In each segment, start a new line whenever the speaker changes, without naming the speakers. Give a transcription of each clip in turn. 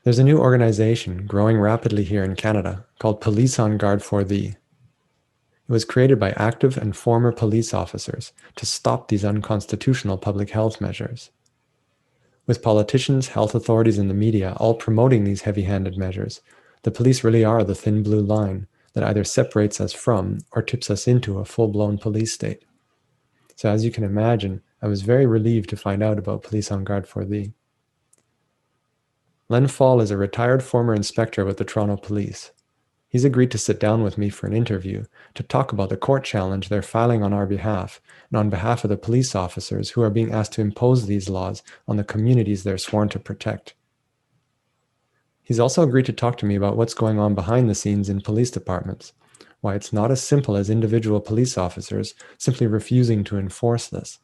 There's a new organization growing rapidly here in Canada called Police on Guard for Thee. It was created by active and former police officers to stop these unconstitutional public health measures. With politicians, health authorities, and the media all promoting these heavy-handed measures, the police really are the thin blue line that either separates us from or tips us into a full-blown police state. So as you can imagine, I was very relieved to find out about Police on Guard for Thee. Len Faul is a retired former inspector with the Toronto Police. He's agreed to sit down with me for an interview to talk about the court challenge they're filing on our behalf and on behalf of the police officers who are being asked to impose these laws on the communities they're sworn to protect. He's also agreed to talk to me about what's going on behind the scenes in police departments, why it's not as simple as individual police officers simply refusing to enforce this,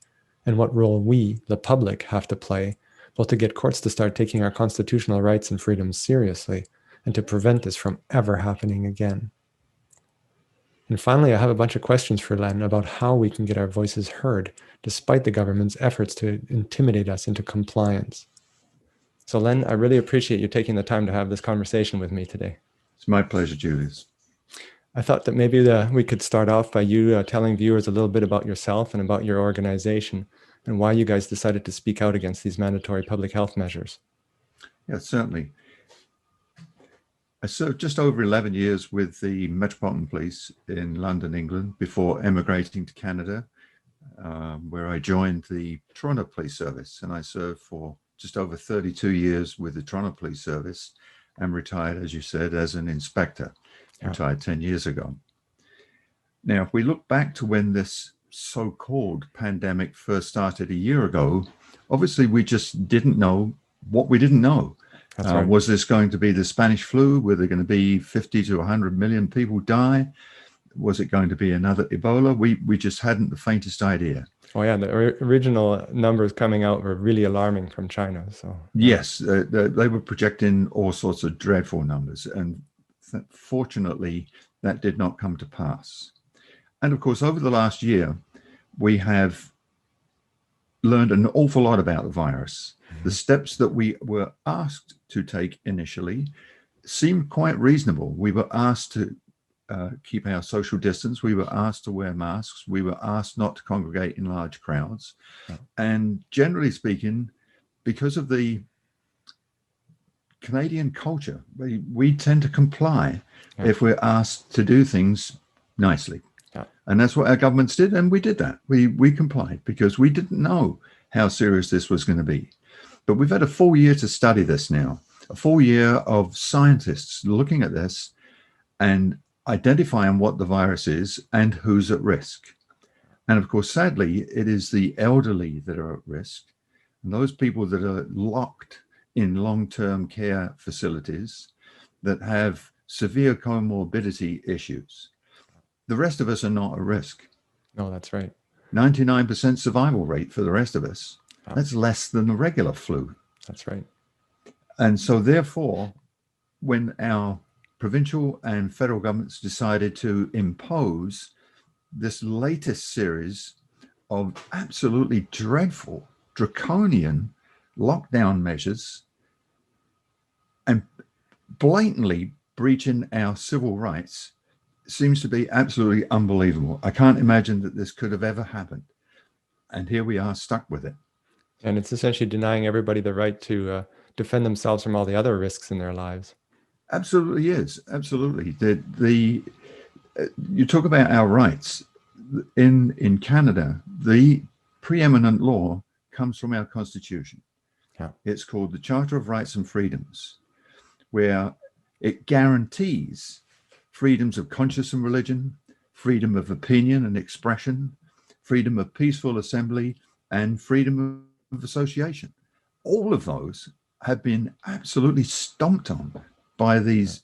and what role we, the public, have to play, both to get courts to start taking our constitutional rights and freedoms seriously, and to prevent this from ever happening again. And finally, I have a bunch of questions for Len about how we can get our voices heard, despite the government's efforts to intimidate us into compliance. So Len, I really appreciate you taking the time to have this conversation with me today.
It's my pleasure, Julius.
I thought that maybe we could start off by you telling viewers a little bit about yourself and about your organization and why you guys decided to speak out against these mandatory public health measures.
Yeah, certainly. I served just over 11 years with the Metropolitan Police in London, England, before emigrating to Canada, where I joined the Toronto Police Service, and I served for just over 32 years with the Toronto Police Service and retired, as you said, as an inspector, retired 10 years ago. Now, if we look back to when this so-called pandemic first started a year ago, obviously we just didn't know what we didn't know. Right. Was this going to be the Spanish flu? Were there going to be 50 to 100 million people die? Was it going to be another Ebola? We just hadn't the faintest idea.
Oh yeah, the original numbers coming out were really alarming from China. So
yes, they were projecting all sorts of dreadful numbers, and fortunately that did not come to pass. And of course, over the last year, we have learned an awful lot about the virus. The steps that we were asked to take initially seemed quite reasonable. We were asked to keep our social distance. We were asked to wear masks. We were asked not to congregate in large crowds. And generally speaking, because of the Canadian culture, we tend to comply if we're asked to do things nicely. And that's what our governments did, and we did that. We complied because we didn't know how serious this was going to be. But we've had a full year to study this now, a full year of scientists looking at this and identifying what the virus is and who's at risk. And of course, sadly, it is the elderly that are at risk, and those people that are locked in long-term care facilities that have severe comorbidity issues. The rest of us are not at risk.
No, that's right.
99% survival rate for the rest of us. That's less than the regular flu.
That's right.
And so therefore, when our provincial and federal governments decided to impose this latest series of absolutely dreadful, draconian lockdown measures and blatantly breaching our civil rights, seems to be absolutely unbelievable. I can't imagine that this could have ever happened. And here we are stuck with it.
And it's essentially denying everybody the right to defend themselves from all the other risks in their lives.
Absolutely is. Absolutely. You talk about our rights. In Canada, the preeminent law comes from our Constitution.
Yeah.
It's called the Charter of Rights and Freedoms, where it guarantees freedoms of conscience and religion, freedom of opinion and expression, freedom of peaceful assembly, and freedom of association. All of those have been absolutely stomped on by these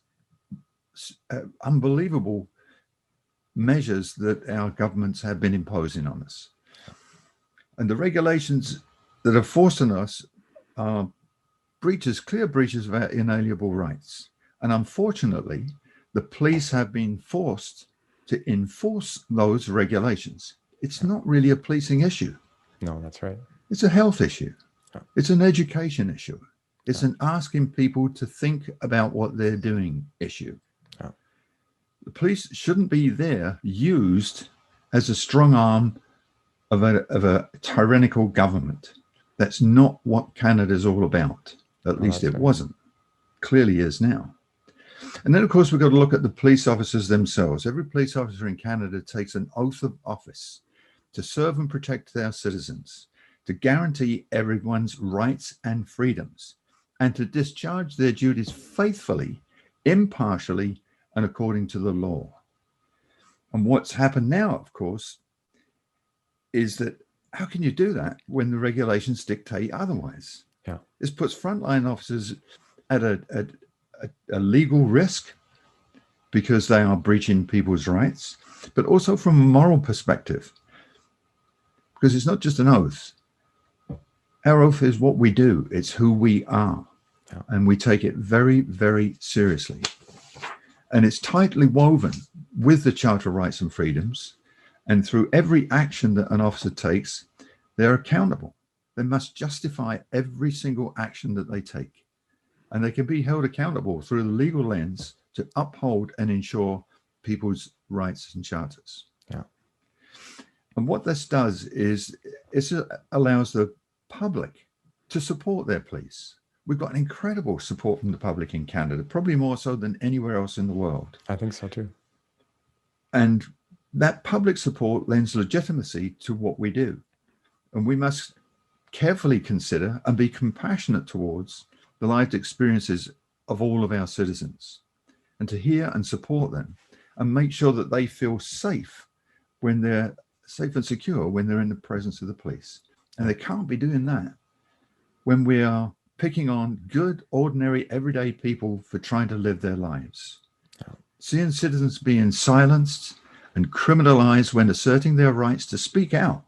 unbelievable measures that our governments have been imposing on us. And the regulations that are forced on us are clear breaches of our inalienable rights. And unfortunately, the police have been forced to enforce those regulations. It's not really a policing issue.
No, that's right.
It's a health issue. It's an education issue. It's an asking people to think about what they're doing issue.
Yeah.
The police shouldn't be there used as a strong arm of a tyrannical government. That's not what Canada's all about. At least it wasn't. Clearly is now. And then, of course, we've got to look at the police officers themselves. Every police officer in Canada takes an oath of office to serve and protect their citizens, to guarantee everyone's rights and freedoms, and to discharge their duties faithfully, impartially, and according to the law. And what's happened now, of course, is that how can you do that when the regulations dictate otherwise?
Yeah.
This puts frontline officers at a legal risk because they are breaching people's rights, but also from a moral perspective, because it's not just an oath. Our oath is what we do. It's who we are.
Yeah.
And we take it very, very seriously. And it's tightly woven with the Charter of Rights and Freedoms. And through every action that an officer takes, they're accountable. They must justify every single action that they take. And they can be held accountable through the legal lens to uphold and ensure people's rights and charters.
Yeah.
And what this does is it allows the public to support their police. We've got an incredible support from the public in Canada, probably more so than anywhere else in the world.
I think so too.
And that public support lends legitimacy to what we do. And we must carefully consider and be compassionate towards the lived experiences of all of our citizens, and to hear and support them and make sure that they feel safe when they're safe and secure when they're in the presence of the police. And they can't be doing that when we are picking on good, ordinary, everyday people for trying to live their lives. Seeing citizens being silenced and criminalized when asserting their rights to speak out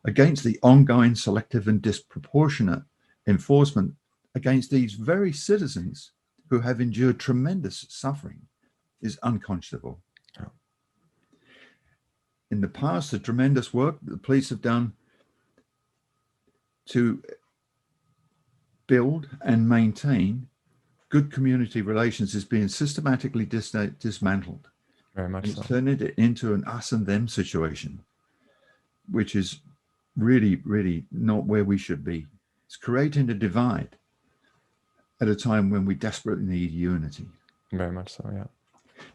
against the ongoing selective and disproportionate enforcement against these very citizens who have endured tremendous suffering is unconscionable.
Yeah.
In the past, the tremendous work that the police have done to build and maintain good community relations is being systematically dismantled.
Very much
It's
so.
turning it into an us and them situation, which is really, really not where we should be. It's creating a divide at a time when we desperately need unity.
Very much so, yeah.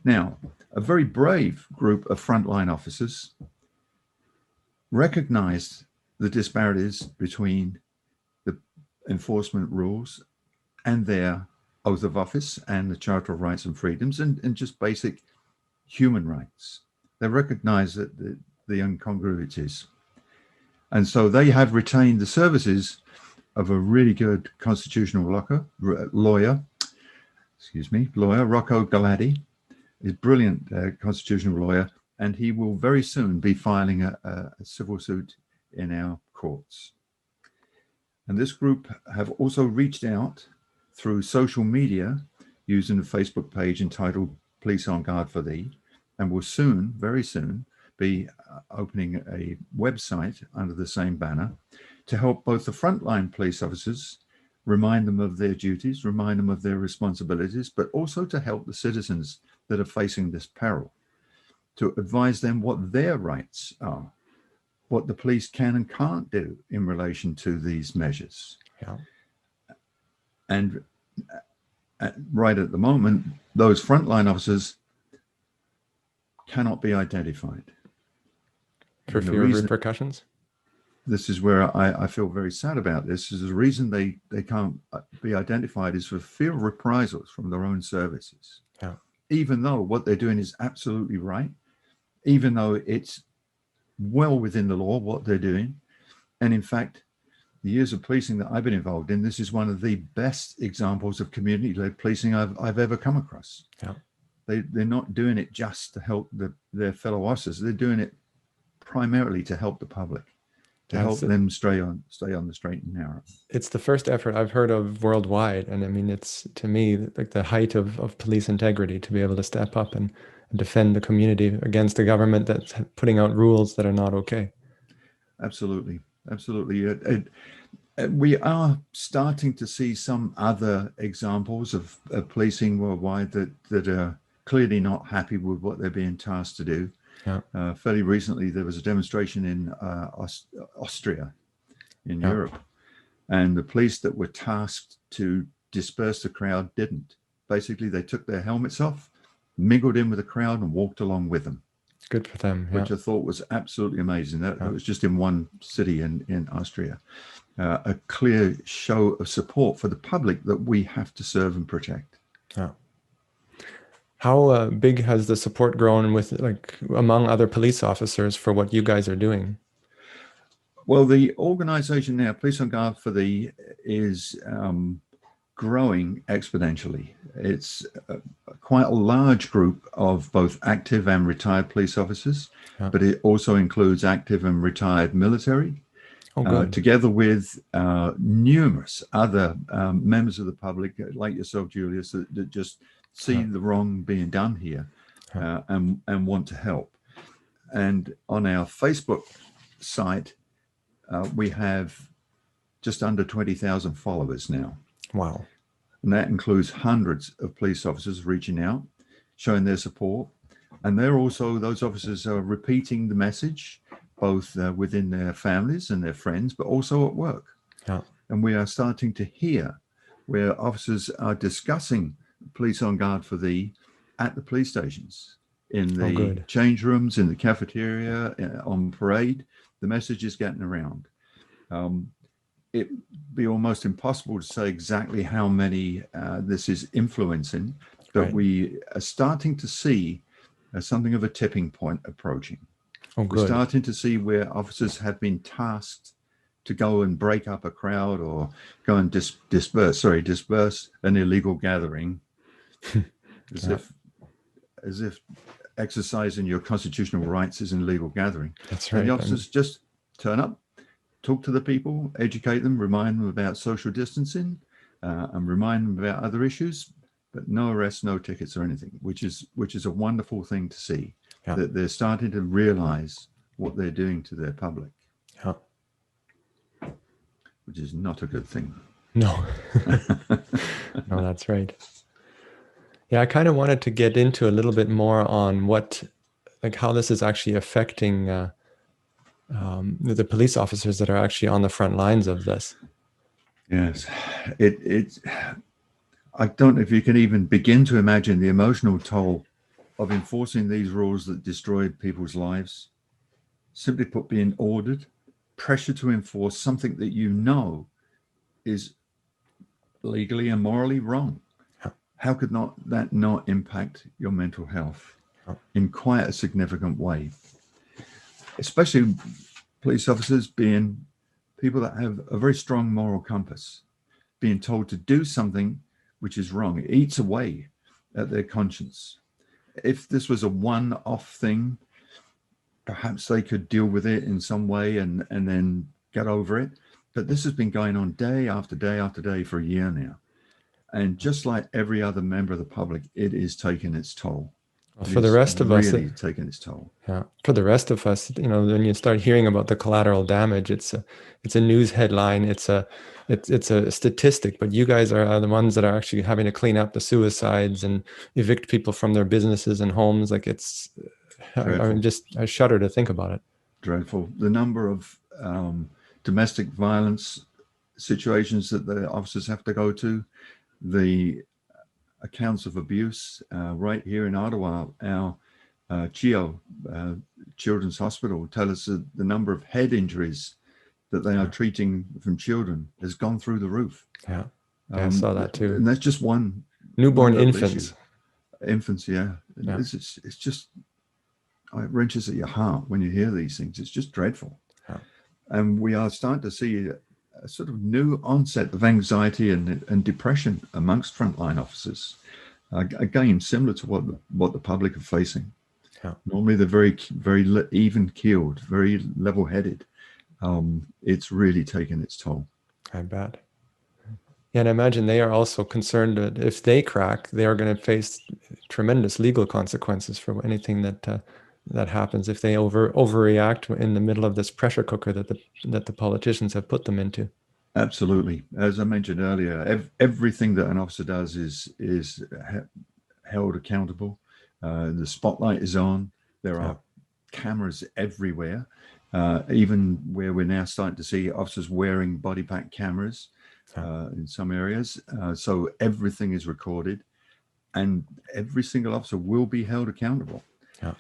Now, a very brave group of frontline officers recognized the disparities between the enforcement rules and their oath of office and the Charter of Rights and Freedoms and just basic human rights. They recognize that the incongruities. And so they have retained the services of a really good constitutional lawyer, Rocco Galati, is a brilliant constitutional lawyer, and he will very soon be filing a civil suit in our courts. And this group have also reached out through social media using a Facebook page entitled Police on Guard for Thee, and will soon, very soon, be opening a website under the same banner to help both the frontline police officers, remind them of their duties, remind them of their responsibilities, but also to help the citizens that are facing this peril, to advise them what their rights are, what the police can and can't do in relation to these measures.
Yeah.
And right at the moment, those frontline officers cannot be identified.
For fear of repercussions?
This is where I feel very sad about this. Is the reason they can't be identified is for fear of reprisals from their own services.
Yeah.
Even though what they're doing is absolutely right, even though it's well within the law what they're doing. And in fact, the years of policing that I've been involved in, this is one of the best examples of community-led policing I've ever come across.
Yeah.
They're not doing it just to help their fellow officers. They're doing it primarily to help the public, to help them stay on the straight and narrow.
It's the first effort I've heard of worldwide. And I mean, it's, to me, like the height of police integrity to be able to step up and defend the community against a government that's putting out rules that are not okay.
Absolutely. Absolutely. We are starting to see some other examples of policing worldwide that are clearly not happy with what they're being tasked to do.
Yeah.
Fairly recently, there was a demonstration in Austria, in Europe, and the police that were tasked to disperse the crowd didn't. Basically, they took their helmets off, mingled in with the crowd, and walked along with them.
Good for them.
Which I thought was absolutely amazing. That was just in one city in Austria. A clear show of support for the public that we have to serve and protect.
Yeah. How big has the support grown with, like, among other police officers for what you guys are doing?
Well, the organization now, Police on Guard for Thee, is growing exponentially. It's quite a large group of both active and retired police officers, but it also includes active and retired military, together with numerous other members of the public, like yourself, Julius, that just see the wrong being done here and want to help. And on our Facebook site, we have just under 20,000 followers now.
Wow.
And that includes hundreds of police officers reaching out, showing their support. And those officers are repeating the message, both within their families and their friends, but also at work.
Yeah.
And we are starting to hear where officers are discussing Police on Guard for Thee at the police stations, in the change rooms, in the cafeteria, on parade. The message is getting around. It'd be almost impossible to say exactly how many this is influencing, but we are starting to see something of a tipping point approaching. We're starting to see where officers have been tasked to go and break up a crowd or go and disperse an illegal gathering, as if exercising your constitutional rights is an illegal gathering.
That's right.
And the officers just turn up, talk to the people, educate them, remind them about social distancing, and remind them about other issues, but no arrests, no tickets or anything, which is a wonderful thing to see, that they're starting to realize what they're doing to their public, which is not a good thing.
No. No, that's right. Yeah, I kind of wanted to get into a little bit more on how this is actually affecting the police officers that are actually on the front lines of this.
Yes, I don't know if you can even begin to imagine the emotional toll of enforcing these rules that destroyed people's lives. Simply put, being ordered, pressure to enforce something that you know is legally and morally wrong. How could that not impact your mental health in quite a significant way? Especially police officers being people that have a very strong moral compass, being told to do something which is wrong. It eats away at their conscience. If this was a one-off thing, perhaps they could deal with it in some way and then get over it. But this has been going on day after day after day for a year now. And just like every other member of the public, it is taking its toll.
For the rest of us,
really taking its toll.
Yeah. For the rest of us, when you start hearing about the collateral damage, it's a news headline, it's a statistic. But you guys are the ones that are actually having to clean up the suicides and evict people from their businesses and homes. Like I shudder to think about it.
Dreadful. The number of domestic violence situations that the officers have to go to, the accounts of abuse right here in Ottawa. Our CHIO, Children's Hospital, tell us that the number of head injuries that they are treating from children has gone through the roof.
Yeah, I saw that too.
And that's just one.
Newborn infants.
Infants, yeah. It's just, it wrenches at your heart when you hear these things. It's just dreadful. Yeah. And we are starting to see a sort of new onset of anxiety and depression amongst frontline officers. Again, similar to what the public are facing. Yeah. Normally they're very even-keeled, very level-headed. It's really taken its toll.
I bet. Yeah, and I imagine they are also concerned that if they crack, they are going to face tremendous legal consequences for anything that happens if they overreact in the middle of this pressure cooker that the politicians have put them into.
Absolutely. As I mentioned earlier, everything that an officer does is held accountable. The spotlight is on. There
Yeah.
are cameras everywhere, even where we're now starting to see officers wearing body pack cameras in some areas. So everything is recorded, and every single officer will be held accountable.
Yeah.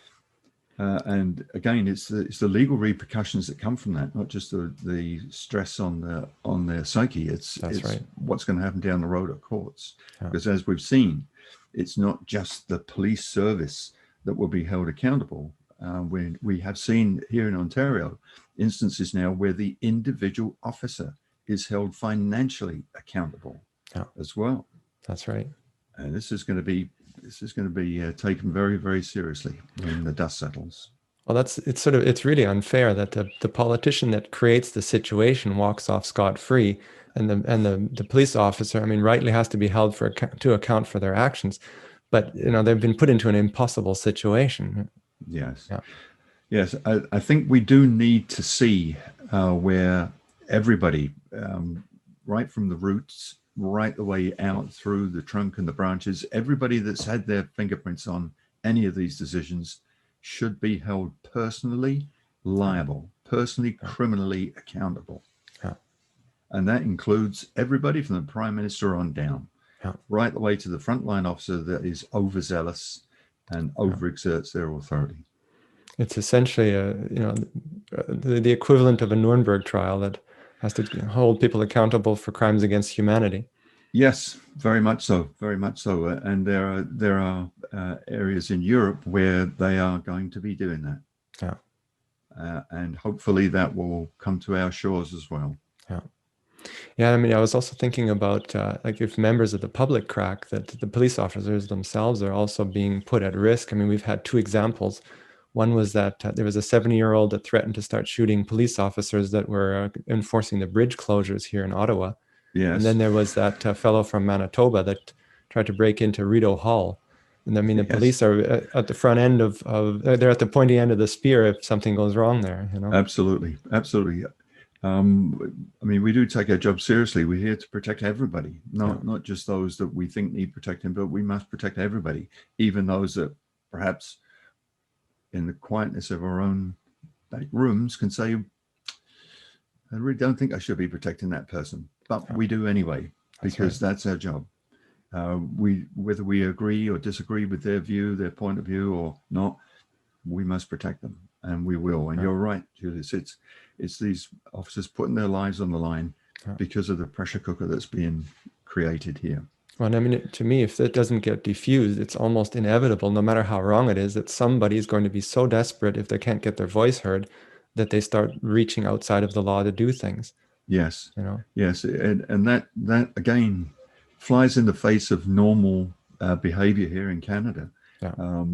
And again, it's the legal repercussions that come from that, not just the stress on their psyche. It's
right.
what's going to happen down the road at courts.
Yeah.
Because as we've seen, it's not just the police service that will be held accountable. We have seen here in Ontario instances now where the individual officer is held financially accountable as well.
That's right.
And this is going to be taken very, very seriously when the dust settles.
Well, it's really unfair that the politician that creates the situation walks off scot-free, and the police officer, I mean, rightly has to be held to account for their actions, but they've been put into an impossible situation.
Yes.
Yeah.
Yes. I think we do need to see where everybody, right from the roots, right the way out through the trunk and the branches, everybody that's had their fingerprints on any of these decisions should be held personally liable, personally criminally accountable.
Yeah.
And that includes everybody from the Prime Minister on down, right the way to the frontline officer that is overzealous and overexerts their authority.
It's essentially the equivalent of a Nuremberg trial that has to hold people accountable for crimes against humanity.
Yes, very much so, very much so. And there are areas in Europe where they are going to be doing that.
Yeah.
And hopefully that will come to our shores as well.
Yeah. Yeah, I mean, I was also thinking about like if members of the public crack, that the police officers themselves are also being put at risk. I mean, we've had two examples. One was that there was a 70-year-old that threatened to start shooting police officers that were enforcing the bridge closures here in Ottawa.
Yes.
And then there was that fellow from Manitoba that tried to break into Rideau Hall. And I mean, the police are at the front end they're at the pointy end of the spear if something goes wrong there,
Absolutely. Absolutely. I mean, we do take our job seriously. We're here to protect everybody, not just those that we think need protecting, but we must protect everybody, even those that perhaps in the quietness of our own back rooms can say, I really don't think I should be protecting that person, but we do anyway, because that's our job. Whether we agree or disagree with their view, their point of view or not, we must protect them, and we will. And you're right, Julius. It's these officers putting their lives on the line because of the pressure cooker that's being created here.
Well, I mean, to me, if it doesn't get diffused, it's almost inevitable, no matter how wrong it is, that somebody is going to be so desperate if they can't get their voice heard that they start reaching outside of the law to do things.
Yes. Yes. And that again flies in the face of normal behavior here in Canada.
Yeah.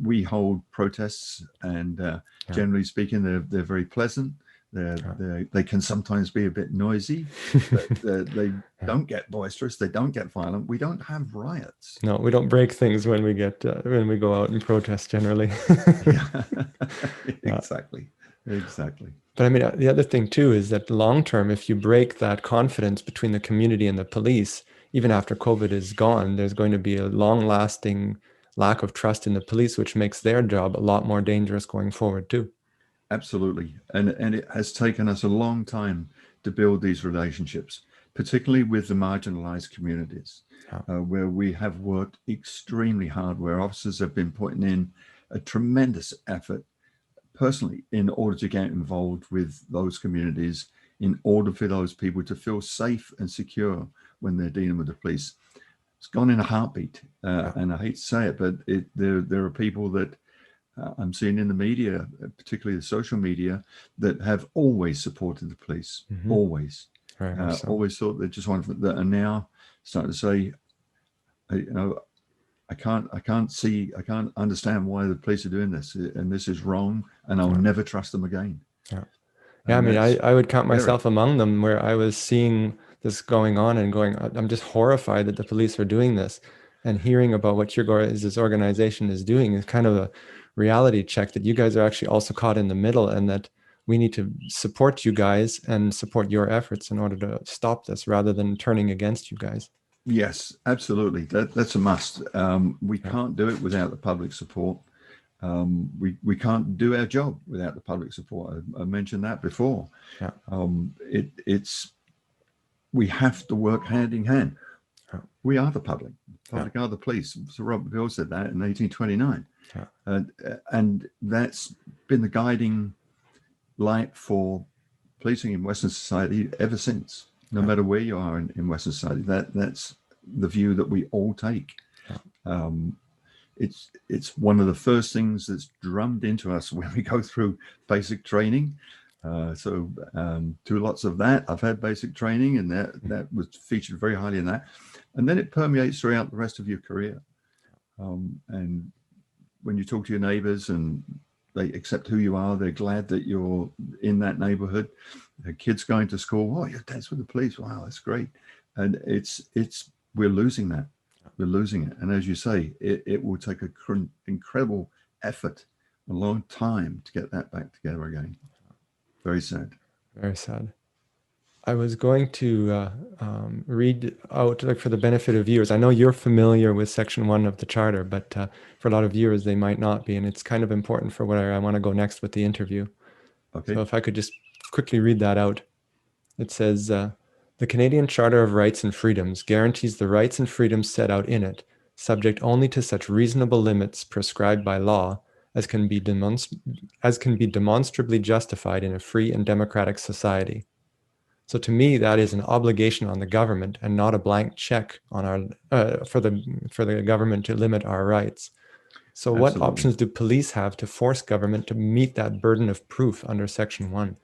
We hold protests, and generally speaking, they're very pleasant. They can sometimes be a bit noisy, but they don't get boisterous. They don't get violent. We don't have riots.
No, we don't break things when we go out and protest generally.
Exactly.
But I mean, the other thing too is that long term, if you break that confidence between the community and the police, even after COVID is gone, there's going to be a long-lasting lack of trust in the police, which makes their job a lot more dangerous going forward too.
Absolutely. And it has taken us a long time to build these relationships, particularly with the marginalized communities, where we have worked extremely hard, where officers have been putting in a tremendous effort personally in order to get involved with those communities, in order for those people to feel safe and secure when they're dealing with the police. It's gone in a heartbeat. And I hate to say it, but there are people that I'm seeing in the media, particularly the social media, that have always supported the police, always. Always thought they just wanted that, and now starting to say, I can't understand why the police are doing this, and this is wrong, and I'll never trust them again.
Yeah, I mean, I would count myself among them, where I was seeing this going on and going, I'm just horrified that the police are doing this, and hearing about what this organization is doing is kind of a reality check that you guys are actually also caught in the middle, and that we need to support you guys and support your efforts in order to stop this rather than turning against you guys.
Yes, absolutely. That's a must. We can't do it without the public support. We can't do our job without the public support. I mentioned that before.
Yeah.
We have to work hand in hand.
Yeah.
We are the public. Public are the police. So Robert Bill said that in 1829.
Yeah.
And that's been the guiding light for policing in Western society ever since. No matter where you are in Western society, that's the view that we all take.
Yeah.
It's one of the first things that's drummed into us when we go through basic training. So do lots of that. I've had basic training, and that was featured very highly in that. And then it permeates throughout the rest of your career. And when you talk to your neighbors and they accept who you are, they're glad that you're in that neighborhood. The kids going to school, oh, your dad's with the police. Wow, that's great. And we're losing that. We're losing it. And as you say, it will take an incredible effort, a long time to get that back together again. Very sad.
Very sad. I was going to read out, like, for the benefit of viewers. I know you're familiar with Section 1 of the Charter, but for a lot of viewers, they might not be. And it's kind of important for where I want to go next with the interview.
Okay.
So if I could just quickly read that out. It says, the Canadian Charter of Rights and Freedoms guarantees the rights and freedoms set out in it, subject only to such reasonable limits prescribed by law as can be demonstrably justified in a free and democratic society. So to me, that is an obligation on the government and not a blank check on our for the government to limit our rights. So
Absolutely.
What options do police have to force government to meet that burden of proof under Section 1?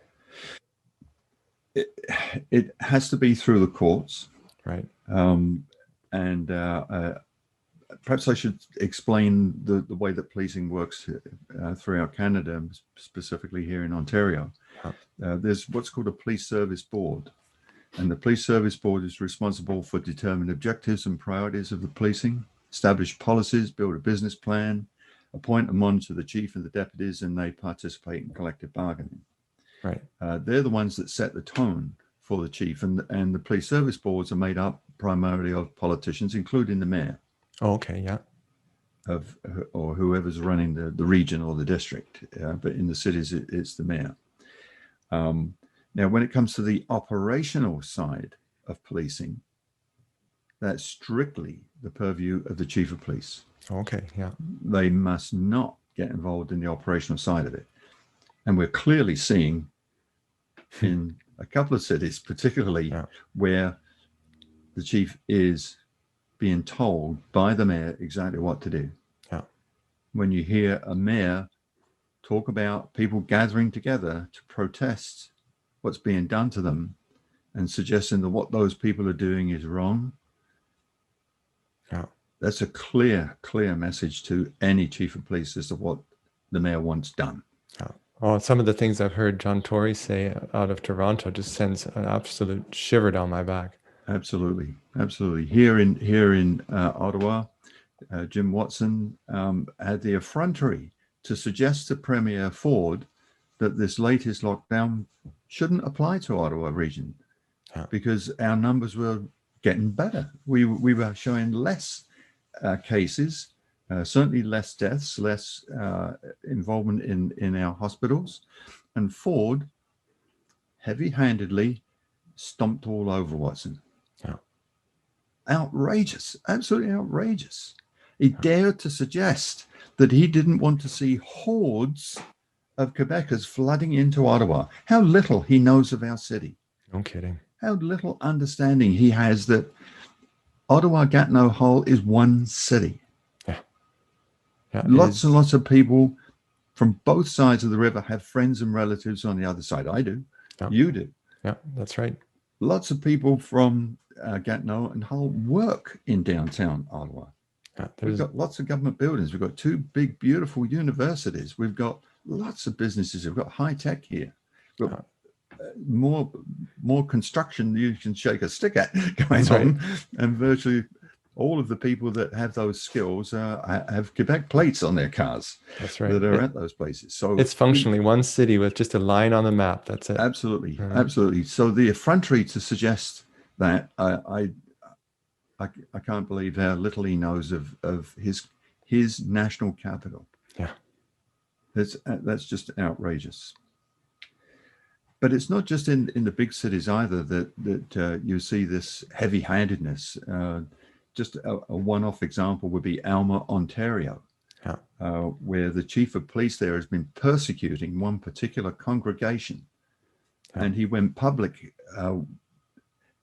It has to be through the courts.
Right.
And perhaps I should explain the way that policing works throughout Canada, specifically here in Ontario. There's what's called a police service board. And the police service board is responsible for determining objectives and priorities of the policing, establish policies, build a business plan, appoint and monitor the chief and the deputies, and they participate in collective bargaining.
Right.
They're the ones that set the tone for the chief, and the police service boards are made up primarily of politicians, including the mayor.
Oh, okay, yeah.
Or whoever's running the region or the district. But in the cities, it's the mayor. Now, when it comes to the operational side of policing, that's strictly the purview of the chief of police.
Okay, yeah.
They must not get involved in the operational side of it. And we're clearly seeing in a couple of cities, particularly where the chief is being told by the mayor exactly what to do.
Yeah.
When you hear a mayor talk about people gathering together to protest what's being done to them and suggesting that what those people are doing is wrong, that's a clear message to any chief of police as to what the mayor wants done.
Oh, some of the things I've heard John Tory say out of Toronto just sends an absolute shiver down my back.
Absolutely. Here in Ottawa, Jim Watson had the effrontery to suggest to Premier Ford that this latest lockdown shouldn't apply to Ottawa region because our numbers were getting better. We were showing less cases, certainly less deaths, less involvement in our hospitals. And Ford heavy-handedly stomped all over Watson. Outrageous, absolutely outrageous. He dared to suggest that he didn't want to see hordes of Quebecers flooding into Ottawa. How little he knows of our city.
No kidding.
How little understanding he has that Ottawa-Gatineau Hull is one city. Lots and lots of people from both sides of the river have friends and relatives on the other side. I do. You do.
Yeah, that's right.
Lots of people from Gatineau and Hull work in downtown Ottawa. We've got lots of government buildings. We've got two big, beautiful universities. We've got lots of businesses. We've got high tech here. We've got more construction than you can shake a stick at going on, and virtually all of the people that have those skills have Quebec plates on their cars.
That's right.
That are at those places. So
it's functionally one city with just a line on the map. That's it.
Absolutely, absolutely. So the effrontery to suggest that I can't believe how little he knows of his national capital.
Yeah,
that's just outrageous. But it's not just in the big cities either that you see this heavy-handedness. Just a one-off example would be Alma, Ontario, where the chief of police there has been persecuting one particular congregation. And he went public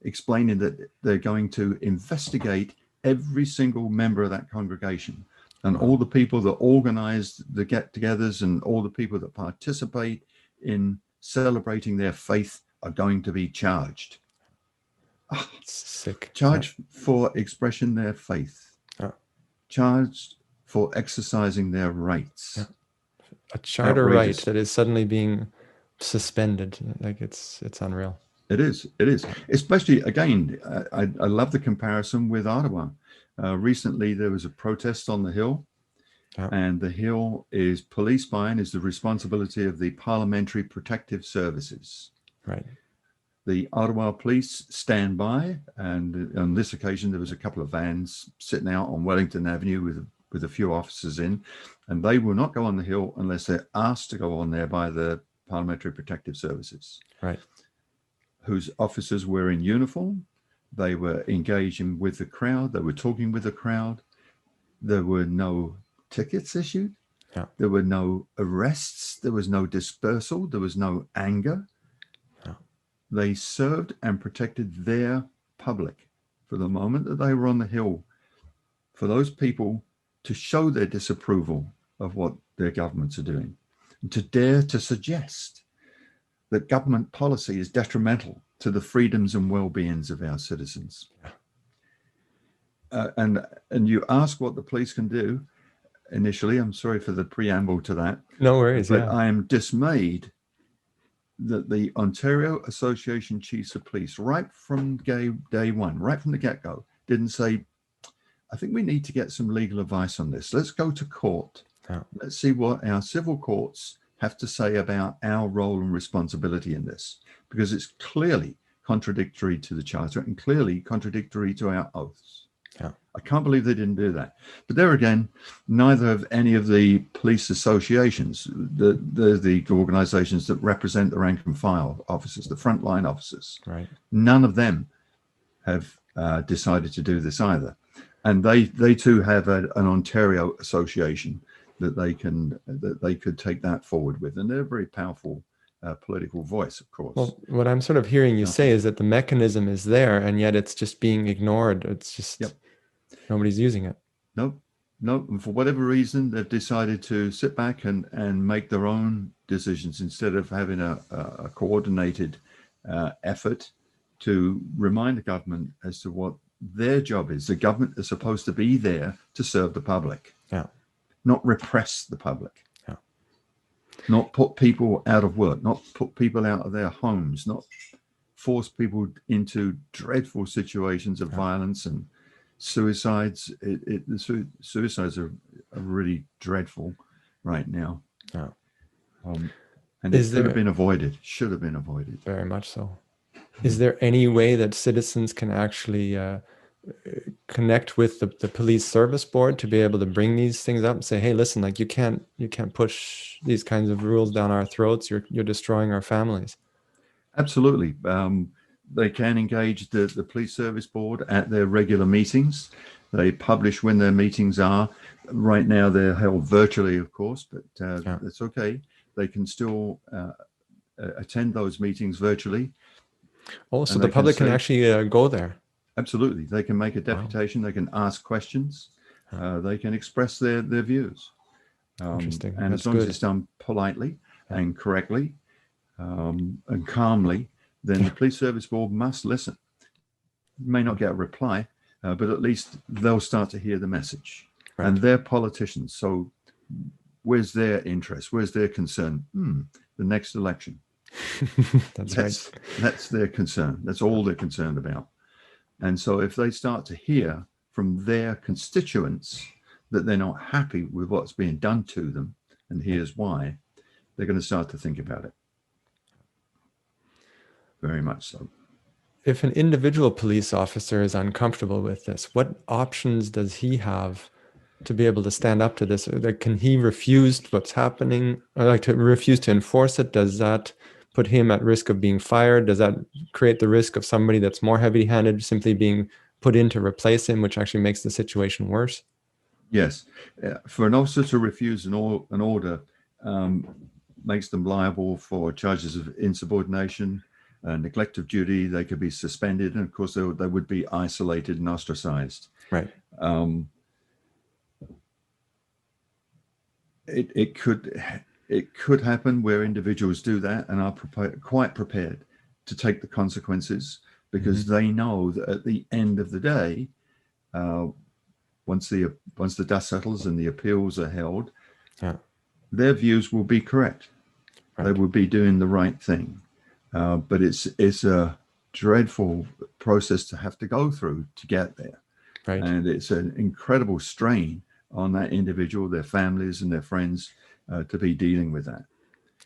explaining that they're going to investigate every single member of that congregation, and all the people that organized the get-togethers and all the people that participate in celebrating their faith are going to be charged.
Sick.
Charged for expressing their faith. Charged for exercising their rights.
A charter right that is suddenly being suspended. Like it's unreal.
It is. Especially, again, I love the comparison with Ottawa. Recently, there was a protest on the Hill, and the Hill is police buying is the responsibility of the Parliamentary Protective Services.
Right.
The Ottawa police stand by, and on this occasion, there was a couple of vans sitting out on Wellington Avenue with a few officers in, and they will not go on the Hill unless they're asked to go on there by the Parliamentary Protective Services.
Right.
Whose officers were in uniform. They were engaging with the crowd. They were talking with the crowd. There were no tickets issued.
Yeah.
There were no arrests. There was no dispersal. There was no anger.
Yeah.
They served and protected their public for the moment that they were on the Hill, for those people to show their disapproval of what their governments are doing, and to dare to suggest that government policy is detrimental to the freedoms and well-beings of our citizens. And you ask what the police can do. Initially, I'm sorry for the preamble to that.
No worries.
But I am dismayed that the Ontario Association Chiefs of Police, right from day one, right from the get-go, didn't say, I think we need to get some legal advice on this. Let's go to court. Let's see what our civil courts have to say about our role and responsibility in this, because it's clearly contradictory to the Charter and clearly contradictory to our oaths. I can't believe they didn't do that. But there again, neither of any of the police associations, the organizations that represent the rank and file officers, the frontline officers, none of them have decided to do this either. And they too have an Ontario association that they could take that forward with, and they're a very powerful political voice, of course.
Well, what I'm sort of hearing you say is that the mechanism is there, and yet it's just being ignored. It's just nobody's using it.
No, and for whatever reason, they've decided to sit back and make their own decisions instead of having a coordinated effort to remind the government as to what their job is. The government is supposed to be there to serve the public. Not repress the public, not put people out of work, not put people out of their homes, not force people into dreadful situations of violence and suicides. The suicides are really dreadful right now. And it should have been avoided,
Very much so. Is there any way that citizens can actually connect with the police service board to be able to bring these things up and say, hey, listen, like you can't push these kinds of rules down our throats. You're destroying our families.
Absolutely. They can engage the police service board at their regular meetings. They publish when their meetings are. Right now they're held virtually, of course, but that's okay. They can still attend those meetings virtually.
So the public can actually go there.
Absolutely. They can make a deputation. They can ask questions. They can express their views.
Interesting.
And as long as it's done politely and correctly and calmly, then the police service board must listen. May not get a reply, but at least they'll start to hear the message. And they're politicians. So where's their interest? Where's their concern? The next election. That's their concern. That's all they're concerned about. And so if they start to hear from their constituents that they're not happy with what's being done to them, and here's why, they're going to start to think about it. Very much so.
If an individual police officer is uncomfortable with this, what options does he have to be able to stand up to this? Like, can he refuse what's happening, or like to refuse to enforce it? Does that put him at risk of being fired? Does that create the risk of somebody that's more heavy-handed simply being put in to replace him, which actually makes the situation worse?
Yes. For an officer to refuse an order makes them liable for charges of insubordination, neglect of duty. They could be suspended, and of course they would be isolated and ostracized.
Right.
It could happen where individuals do that and are quite prepared to take the consequences, because they know that at the end of the day, once the dust settles and the appeals are held, their views will be correct. Right. They will be doing the right thing. But it's a dreadful process to have to go through to get there. Right. And it's an incredible strain on that individual, their families and their friends, to be dealing with that.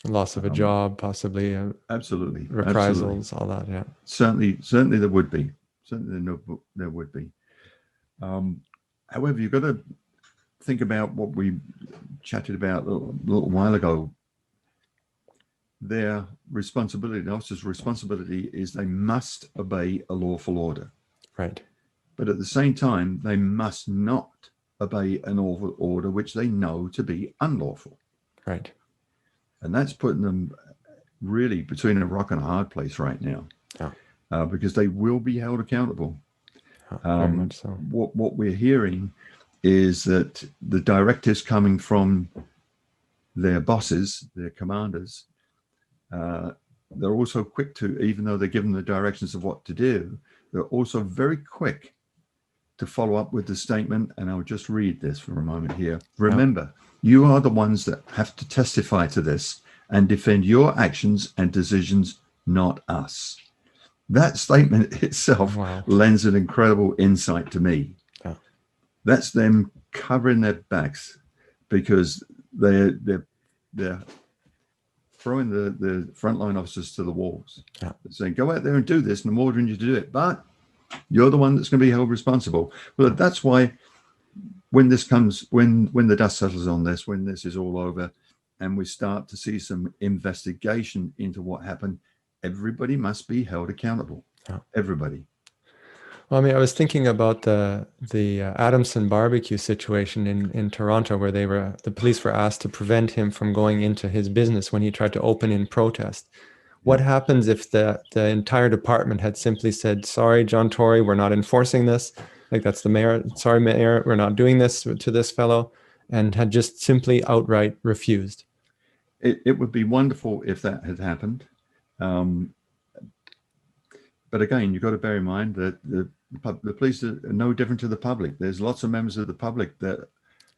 Loss of a job, possibly.
Absolutely.
Reprisals,
absolutely.
all that, yeah.
Certainly there would be. Certainly there would be. However, you've got to think about what we chatted about a little while ago. Their responsibility, the officer's responsibility, is they must obey a lawful order.
Right.
But at the same time, they must not obey an order which they know to be unlawful.
Right.
And that's putting them really between a rock and a hard place right now. Yeah. Because they will be held accountable.
Very much so.
What we're hearing is that the directives coming from their bosses, their commanders, they're also quick to, even though they're given the directions of what to do, they're also very quick to follow up with the statement, and I'll just read this for a moment here. Remember, you are the ones that have to testify to this and defend your actions and decisions, not us. That statement itself lends an incredible insight to me. Yeah. That's them covering their backs, because they're throwing the frontline officers to the wolves. Yeah. Saying, go out there and do this, and I'm ordering you to do it, but you're the one that's going to be held responsible. Well, that's why when this comes, when the dust settles on this, when this is all over and we start to see some investigation into what happened, everybody must be held accountable. Yeah. Everybody.
Well, I mean, I was thinking about the Adamson barbecue situation in Toronto, where the police were asked to prevent him from going into his business when he tried to open in protest. What happens if the entire department had simply said, sorry, John Tory, we're not enforcing this. Like, that's the mayor. Sorry, mayor, we're not doing this to this fellow, and had just simply outright refused.
It would be wonderful if that had happened. But again, you've got to bear in mind that the police are no different to the public. There's lots of members of the public that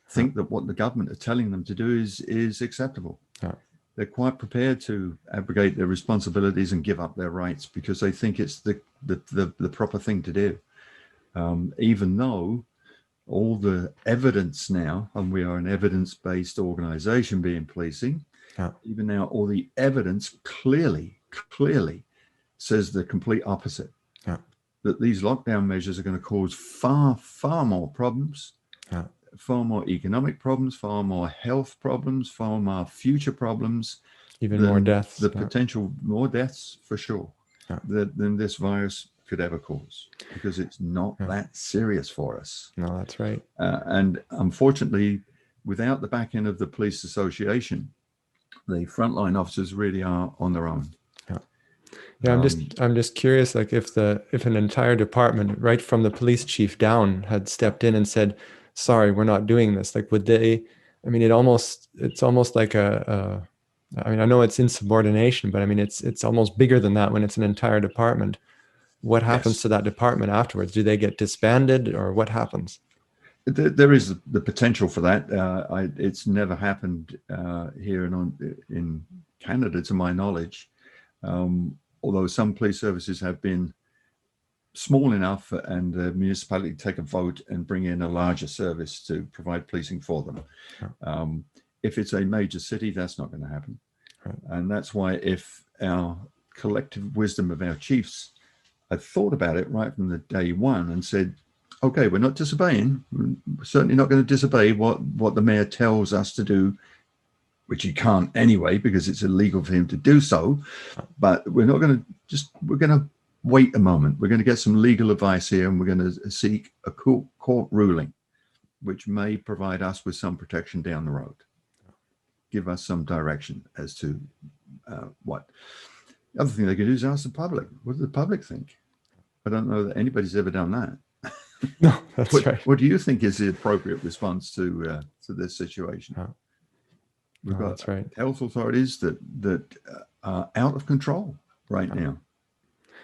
think that what the government are telling them to do is acceptable. Yeah. They're quite prepared to abrogate their responsibilities and give up their rights because they think it's the proper thing to do. Even though all the evidence now, and we are an evidence-based organization being policing, even now all the evidence clearly says the complete opposite. Yeah. That these lockdown measures are going to cause far, far more problems, far more economic problems, far more health problems, far more future problems.
Even more deaths.
The potential more deaths, for sure, than this virus could ever cause, because it's not that serious for us.
No, that's right.
And unfortunately, without the back end of the police association, the frontline officers really are on their own.
Yeah, I'm just curious, like if an entire department, right from the police chief down, had stepped in and said, "Sorry, we're not doing this." Like, would they? I mean, it's almost like I mean, I know it's insubordination, but I mean, it's almost bigger than that when it's an entire department. What happens to that department afterwards? Do they get disbanded, or what happens?
There is the potential for that. It's never happened here in Canada, to my knowledge. Although some police services have been small enough and the municipality take a vote and bring in a larger service to provide policing for them. If it's a major city, that's not going to happen. And that's why if our collective wisdom of our chiefs had thought about it right from the day one and said, okay, we're not disobeying, we're certainly not going to disobey what the mayor tells us to do, which he can't anyway because it's illegal for him to do so, but we're not going to we're going to wait a moment. We're going to get some legal advice here and we're going to seek a court ruling, which may provide us with some protection down the road. Give us some direction as to what. The other thing they could do is ask the public. What does the public think? I don't know that anybody's ever done that.
No, that's right.
What do you think is the appropriate response to this situation? We've got
that's right.
health authorities that are out of control right now.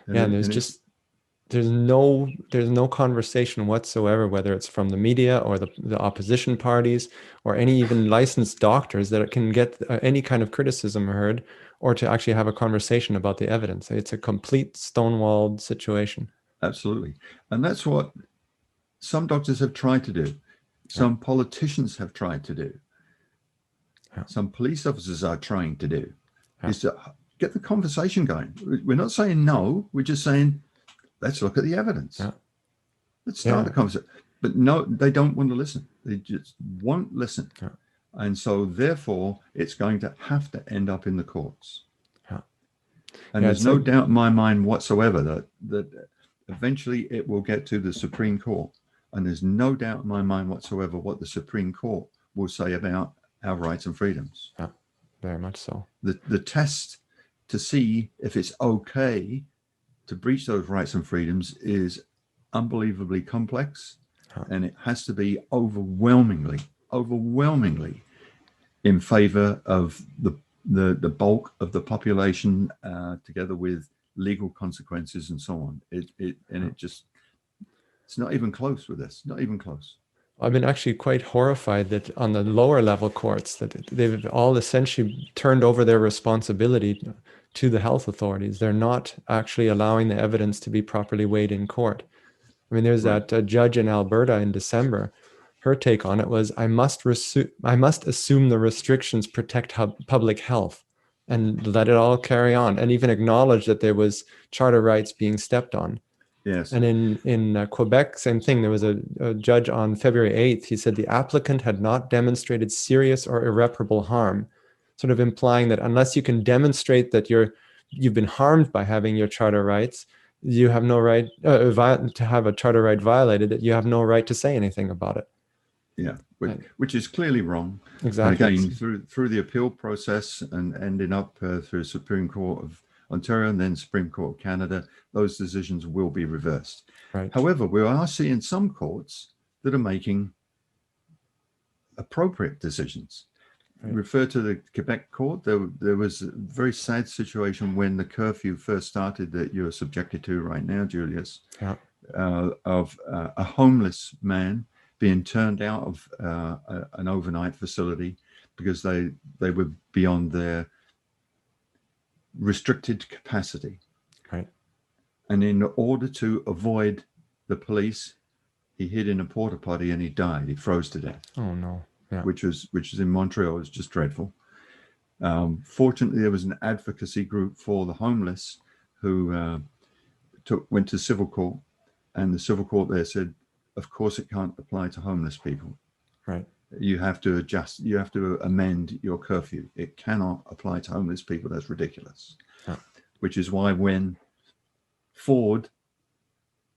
And there's no conversation whatsoever, whether it's from the media or the opposition parties or any even licensed doctors that can get any kind of criticism heard or to actually have a conversation about the evidence. It's a complete stonewalled situation.
Absolutely. And that's what some doctors have tried to do. Some politicians have tried to do. Some police officers are trying to do is to get the conversation going. We're not saying no. We're just saying, let's look at the evidence. Let's start the conversation. But no, they don't want to listen. They just won't listen. And so therefore, it's going to have to end up in the courts. And there's no doubt in my mind whatsoever that eventually it will get to the Supreme Court. And there's no doubt in my mind whatsoever what the Supreme Court will say about our rights and freedoms.
Very much so.
The test to see if it's okay to breach those rights and freedoms is unbelievably complex, and it has to be overwhelmingly in favor of the bulk of the population, together with legal consequences and so on. It's not even close with this. Not even close.
I've been actually quite horrified that on the lower level courts that they've all essentially turned over their responsibility to the health authorities. They're not actually allowing the evidence to be properly weighed in court. I mean, there's that judge in Alberta in December. Her take on it was, I must assume the restrictions protect public health and let it all carry on, and even acknowledge that there was charter rights being stepped on.
Yes.
And in Quebec, same thing. There was a judge on February 8th. He said the applicant had not demonstrated serious or irreparable harm, sort of implying that unless you can demonstrate that you've been harmed by having your charter rights, you have no right to have a charter right violated, that you have no right to say anything about it.
Yeah, which is clearly wrong.
Exactly.
And again, through the appeal process and ending up through Supreme Court of Ontario and then Supreme Court of Canada, those decisions will be reversed.
Right.
However, we are seeing some courts that are making appropriate decisions. Right. Refer to the Quebec court. There was a very sad situation when the curfew first started that you're subjected to right now, Julius, of a homeless man being turned out of an overnight facility because they were beyond their restricted capacity. Right. And in order to avoid the police, he hid in a porta potty and he died. He froze to death.
Oh no. Yeah.
Which was in Montreal. It was just dreadful. Fortunately, there was an advocacy group for the homeless who went to civil court, and the civil court there said, of course it can't apply to homeless people. Right. You have to adjust, you have to amend your curfew. It cannot apply to homeless people. That's ridiculous. Yeah. Which is why when Ford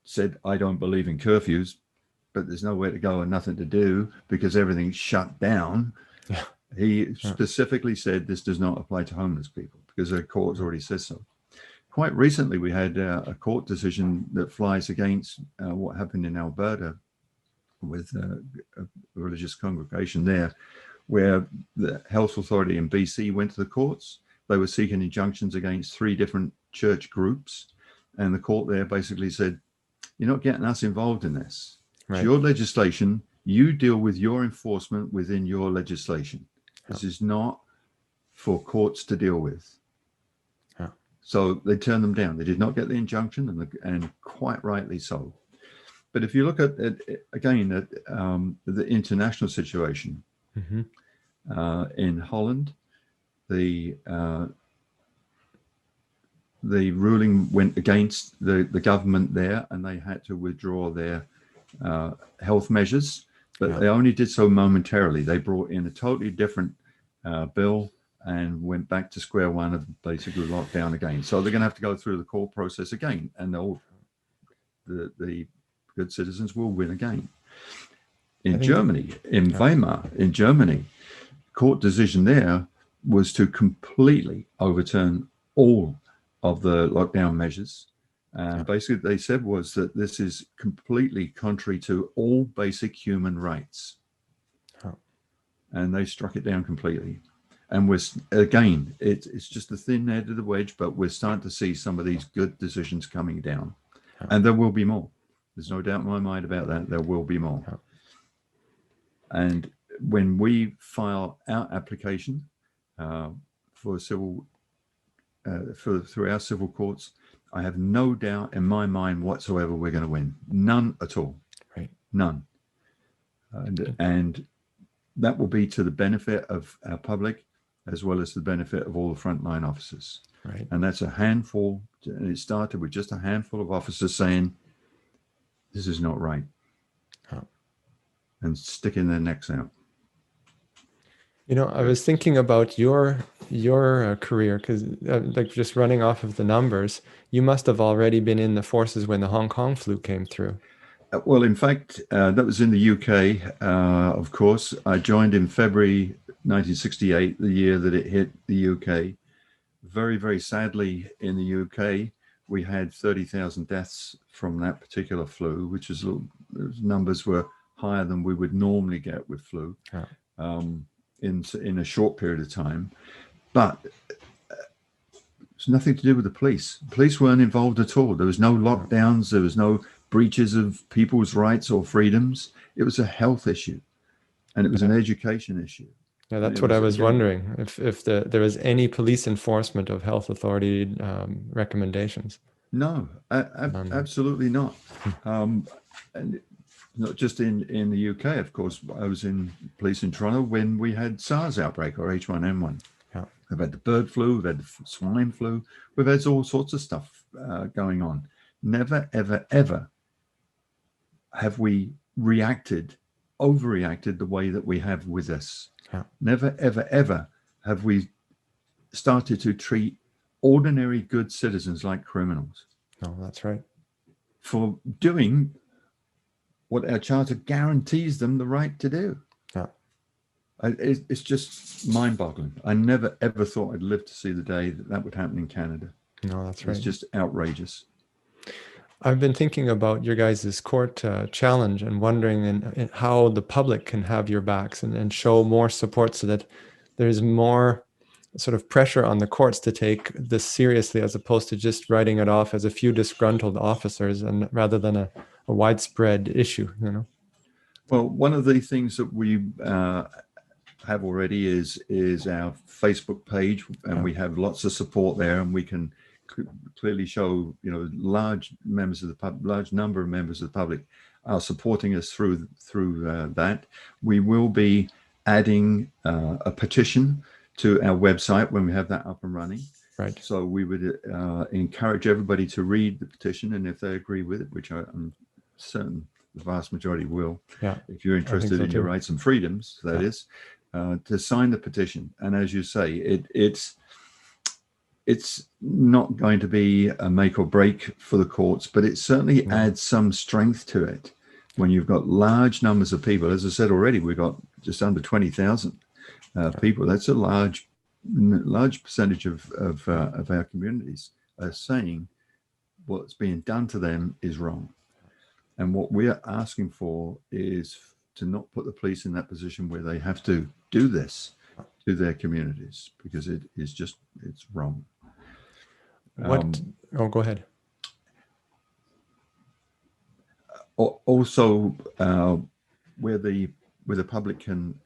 said, I don't believe in curfews, but there's nowhere to go and nothing to do because everything's shut down. Yeah. He specifically said this does not apply to homeless people because the court's already said so. Quite recently, we had a court decision that flies against what happened in Alberta with a religious congregation there, where the health authority in BC went to the courts. They were seeking injunctions against 3 different church groups. And the court there basically said, you're not getting us involved in this. Right. It's your legislation. You deal with your enforcement within your legislation. This is not for courts to deal with. So they turned them down. They did not get the injunction, and quite rightly so. But if you look at again at the international situation in Holland, the ruling went against the government there, and they had to withdraw their health measures. But they only did so momentarily. They brought in a totally different bill and went back to square one of basically lockdown again. So they're going to have to go through the court process again, and the good citizens will win again. In Germany, in Weimar, in Germany, court decision there was to completely overturn all of the lockdown measures. And basically they said was that this is completely contrary to all basic human rights. And they struck it down completely. And again, it's just the thin edge of the wedge, but we're starting to see some of these good decisions coming down. And there will be more. There's no doubt in my mind about that. There will be more. And when we file our application for civil, through our civil courts, I have no doubt in my mind whatsoever we're going to win. None at all.
Right.
None. And that will be to the benefit of our public, as well as the benefit of all the frontline officers.
Right.
And that's a handful, and it started with just a handful of officers saying, this is not right. And sticking their necks out.
You know, I was thinking about your career, because like just running off of the numbers, you must have already been in the forces when the Hong Kong flu came through.
Well, in fact, that was in the UK, of course. I joined in February 1968, the year that it hit the UK. Very, very sadly, in the UK, we had 30,000 deaths from that particular flu, which is numbers were higher than we would normally get with flu. In a short period of time, but it's nothing to do with the police. The police weren't involved at all. There was no lockdowns. There was no breaches of people's rights or freedoms. It was a health issue, and it was an education issue.
Yeah, that's what I was wondering, if there was any police enforcement of health authority recommendations.
No, absolutely not. And not just in the UK, of course. I was in police in Toronto when we had SARS outbreak, or H1N1. We've had the bird flu, we've had the swine flu, we've had all sorts of stuff going on. Never, ever, ever have we overreacted the way that we have with this. Never, ever, ever have we started to treat ordinary good citizens like criminals.
No, that's right.
For doing what our charter guarantees them the right to do. It's just mind-boggling. I never, ever thought I'd live to see the day that would happen in Canada.
No, that's right.
It's just outrageous.
I've been thinking about your guys' court challenge and wondering how the public can have your backs and show more support, so that there's more sort of pressure on the courts to take this seriously, as opposed to just writing it off as a few disgruntled officers, and rather than a widespread issue, you know.
Well, one of the things that we have already is our Facebook page, and we have lots of support there, and we can clearly show, you know, large number of members of the public are supporting us through that. We will be adding a petition to our website when we have that up and running.
Right.
So we would encourage everybody to read the petition, and if they agree with it, which I'm certain the vast majority will, if you're interested in your rights and freedoms, that is, to sign the petition. And as you say, it's not going to be a make or break for the courts, but it certainly adds some strength to it when you've got large numbers of people. As I said already, we've got just under 20,000 people. That's a large percentage of our communities are saying what's being done to them is wrong. And what we're asking for is to not put the police in that position where they have to do this to their communities, because it's wrong.
Go ahead.
Also, where the public can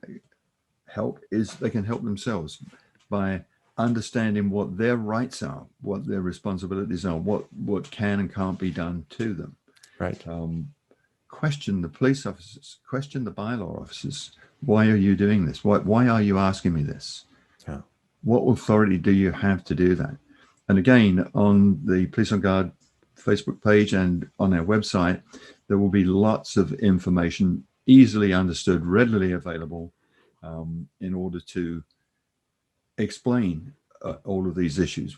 help is they can help themselves by understanding what their rights are, what their responsibilities are, what can and can't be done to them.
Right.
Question the police officers, question the bylaw officers. Why are you doing this? Why are you asking me this?
Yeah.
What authority do you have to do that? And again, on the Police on Guard Facebook page and on our website, there will be lots of information, easily understood, readily available, in order to explain all of these issues.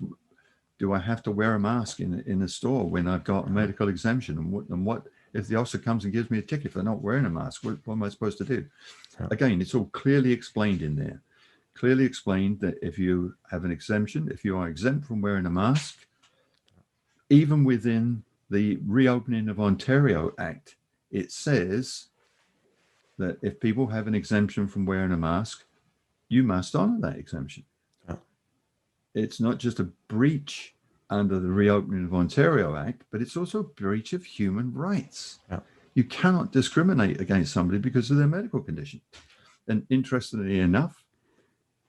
Do I have to wear a mask in a store when I've got a medical exemption? And what if the officer comes and gives me a ticket for not wearing a mask? What am I supposed to do?
Yeah.
Again, it's all clearly explained in there. Clearly explained that if you have an exemption, if you are exempt from wearing a mask, even within the Reopening of Ontario Act, it says that if people have an exemption from wearing a mask, you must honor that exemption.
Yeah.
It's not just a breach under the Reopening of Ontario Act, but it's also a breach of human rights.
Yeah.
You cannot discriminate against somebody because of their medical condition. And interestingly enough,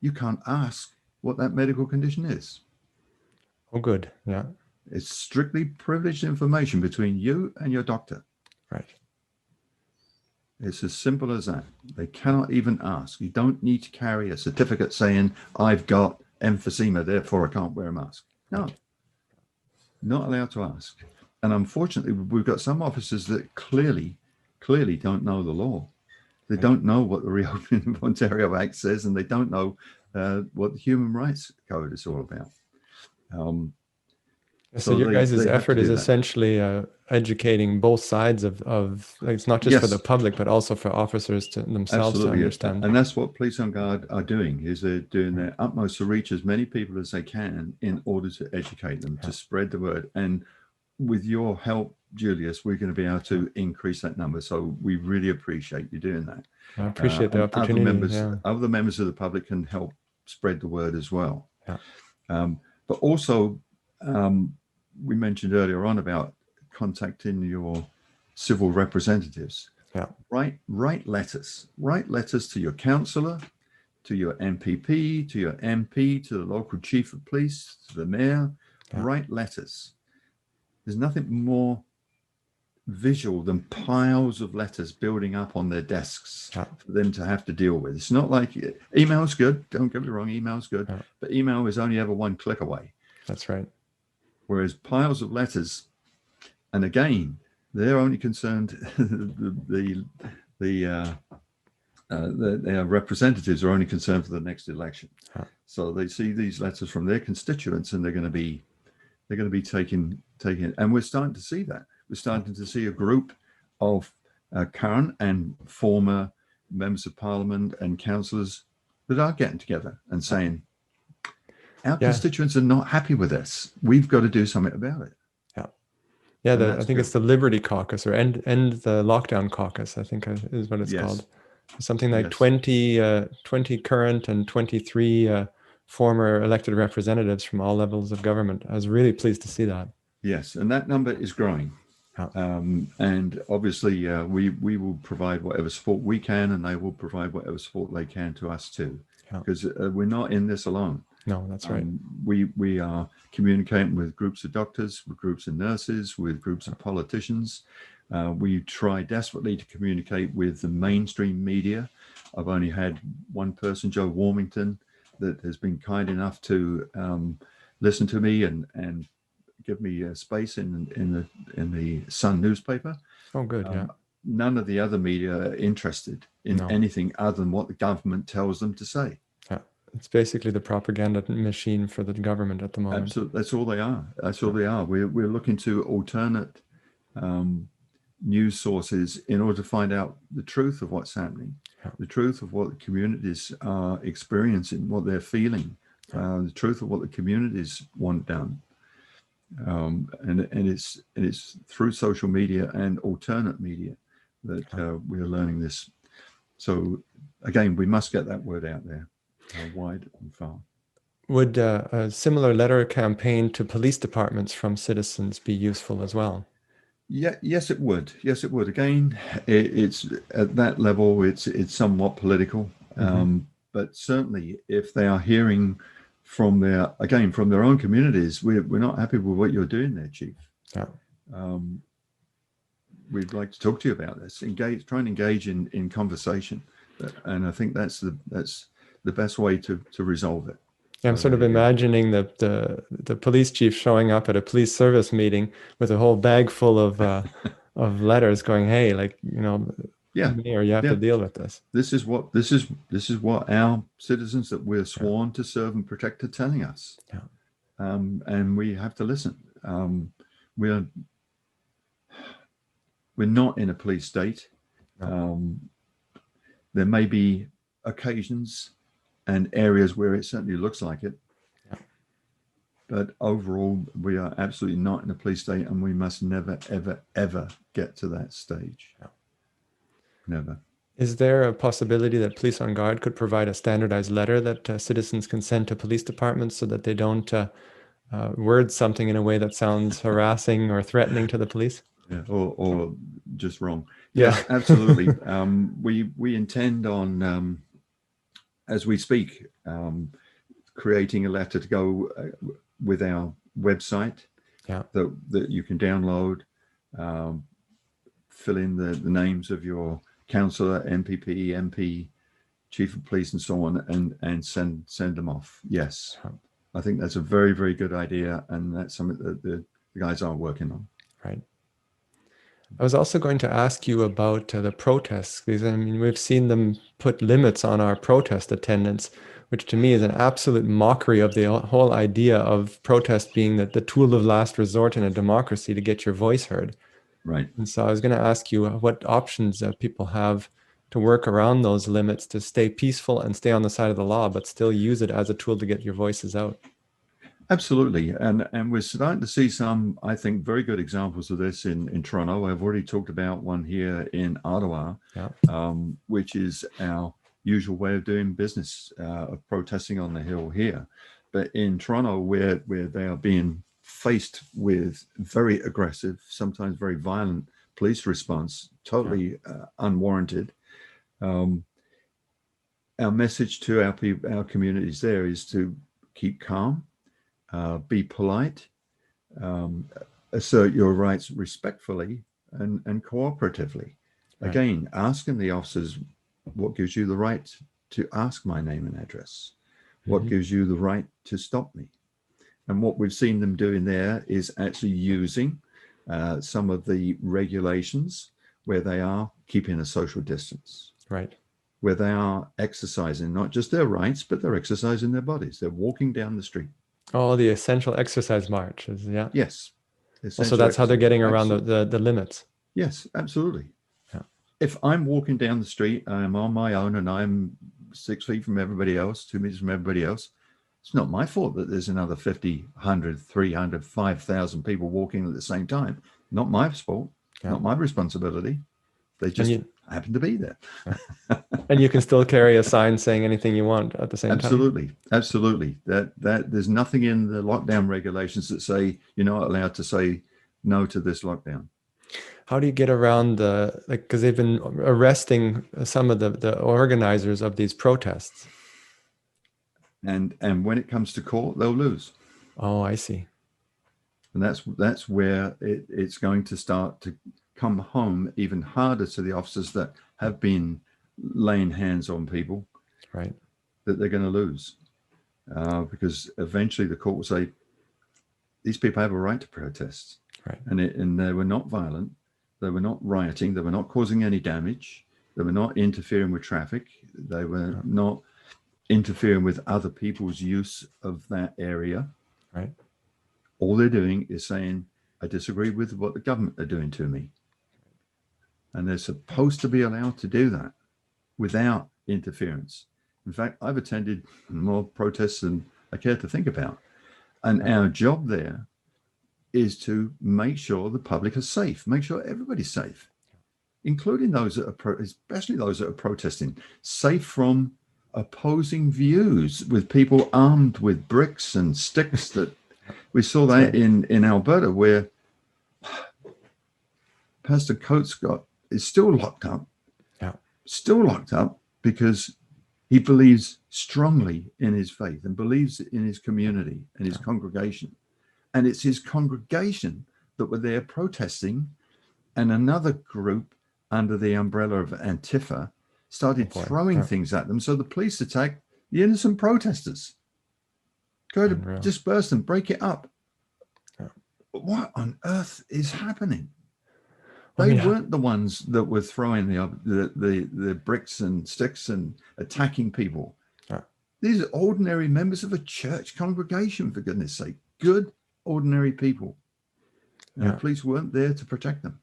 you can't ask what that medical condition is.
Oh, good. Yeah.
It's strictly privileged information between you and your doctor.
Right.
It's as simple as that. They cannot even ask. You don't need to carry a certificate saying, I've got emphysema, therefore I can't wear a mask. No,
Right.
Not allowed to ask. And unfortunately, we've got some officers that clearly don't know the law. They don't know what the Reopening of Ontario Act says, and they don't know what the Human Rights Code is all about.
So your guys'
they have
effort
to
is
do that.
essentially educating both sides of like, it's not just for
Yes.
the public, but also for officers to themselves to understand.
And that's what Police on Guard are doing, is they're doing their utmost to reach as many people as they can in order to educate them, to spread the word. And with your help, Julius, we're going to be able to increase that number. So we really appreciate you doing that.
I appreciate the
And
opportunity.
other members of the public can help spread the word as well.
Yeah.
But also, we mentioned earlier on about contacting your civil representatives.
Yeah.
Write letters. Write letters to your councillor, to your MPP, to your MP, to the local chief of police, to the mayor.
Yeah.
Write letters. There's nothing more visual than piles of letters building up on their desks for them to have to deal with. It's not like email's good. Don't get me wrong, email's good, but email is only ever one click away.
That's right. Whereas
piles of letters, and again, they're only concerned. Their representatives are only concerned for the next election. So they see these letters from their constituents, and they're going to be taking it. And we're starting to see that. We're starting to see a group of current and former members of parliament and councillors that are getting together and saying, our constituents are not happy with this. We've got to do something about it.
I think it's the Liberty Caucus, or end the lockdown caucus, I think is what it's called. Something like 20 current and 23 former elected representatives from all levels of government. I was really pleased to see that.
Yes, and that number is growing. And obviously, we will provide whatever support we can, and they will provide whatever support they can to us too, because we're not in this alone.
No, that's right.
We are communicating with groups of doctors, with groups of nurses, with groups of politicians. We try desperately to communicate with the mainstream media. I've only had one person, Joe Warmington, that has been kind enough to listen to me and give me a space in the Sun newspaper.
Oh, good.
None of the other media are interested in anything other than what the government tells them to say.
It's basically the propaganda machine for the government at the moment.
Absolutely, that's all they are. That's all they are. We're looking to alternate news sources in order to find out the truth of what's happening, the truth of what the communities are experiencing, what they're feeling, the truth of what the communities want done. And it's through social media and alternate media that we're learning this. So again, we must get that word out there wide and far.
Would a similar letter campaign to police departments from citizens be useful as well?
Yes, it would. Yes, it would. Again, it's at that level, it's somewhat political. But certainly if they are hearing from their own communities, we're not happy with what you're doing there, Chief.
Yeah.
We'd like to talk to you about this. Try and engage in conversation, and I think that's the best way to resolve it.
Yeah, I'm sort of imagining the police chief showing up at a police service meeting with a whole bag full of letters, going, "Hey, like, you know,
yeah,
Mayor, you have to deal with this.
This is what our citizens that we're sworn to serve and protect are telling us, and we have to listen. We're not in a police state. There may be occasions and areas where it certainly looks like it. But overall, we are absolutely not in a police state, and we must never, ever, ever get to that stage. Never.
Is there a possibility that Police on Guard could provide a standardized letter that citizens can send to police departments so that they don't word something in a way that sounds harassing or threatening to the police?
Yeah, or just wrong.
Yeah,
yes, absolutely. We intend on, as we speak, creating a letter to go with our website that you can download, fill in the names of your councillor, MPP, MP, chief of police, and so on, and send them off. Yes, I think that's a very, very good idea, and that's something that the guys are working on.
Right. I was also going to ask you about the protests, because I mean, we've seen them put limits on our protest attendance, which to me is an absolute mockery of the whole idea of protest being the tool of last resort in a democracy to get your voice heard.
Right.
And so I was going to ask you what options people have to work around those limits to stay peaceful and stay on the side of the law, but still use it as a tool to get your voices out.
Absolutely. And we're starting to see some, I think, very good examples of this in Toronto. I've already talked about one here in Ottawa, which is our usual way of doing business, of protesting on the Hill here. But in Toronto, where they are being faced with very aggressive, sometimes very violent police response, totally unwarranted. Our message to our communities there is to keep calm, be polite, assert your rights respectfully and cooperatively. Again, asking the officers, what gives you the right to ask my name and address? What gives you the right to stop me? And what we've seen them doing there is actually using some of the regulations where they are keeping a social distance.
Right.
Where they are exercising not just their rights, but they're exercising their bodies. They're walking down the street.
Oh, the essential exercise marches. Yeah.
Yes.
So that's how they're getting around the limits.
Yes, absolutely.
Yeah.
If I'm walking down the street, I'm on my own and I'm 6 feet from everybody else, 2 meters from everybody else, it's not my fault that there's another 50, 100, 300, 5,000 people walking at the same time. Not my fault, not my responsibility. They just happen to be there.
And you can still carry a sign saying anything you want at the same
time. Absolutely. That there's nothing in the lockdown regulations that say you're not allowed to say no to this lockdown.
How do you get around because they've been arresting some of the organizers of these protests?
And when it comes to court, they'll lose.
Oh, I see.
And that's where it's going to start to come home even harder to the officers that have been laying hands on people.
Right.
That they're going to lose. Because eventually the court will say, these people have a right to protest.
Right.
And they were not violent. They were not rioting. They were not causing any damage. They were not interfering with traffic. They were not interfering with other people's use of that area.
Right.
All they're doing is saying, I disagree with what the government are doing to me. And they're supposed to be allowed to do that without interference. In fact, I've attended more protests than I care to think about. And our job there is to make sure the public are safe, make sure everybody's safe, including those that are, especially those that are protesting, safe from opposing views with people armed with bricks and sticks. That we saw that in Alberta, where Pastor Coates is still locked up.
Yeah.
Still locked up because He believes strongly in his faith and believes in his community and his congregation. And it's his congregation that were there protesting, and another group under the umbrella of Antifa started throwing things at them. So the police attacked the innocent protesters. Go to disperse them, break it up. Yeah. What on earth is happening? They weren't the ones that were throwing the bricks and sticks and attacking people. Yeah. These are ordinary members of a church congregation, for goodness sake. Good, ordinary people. And the police weren't there to protect them.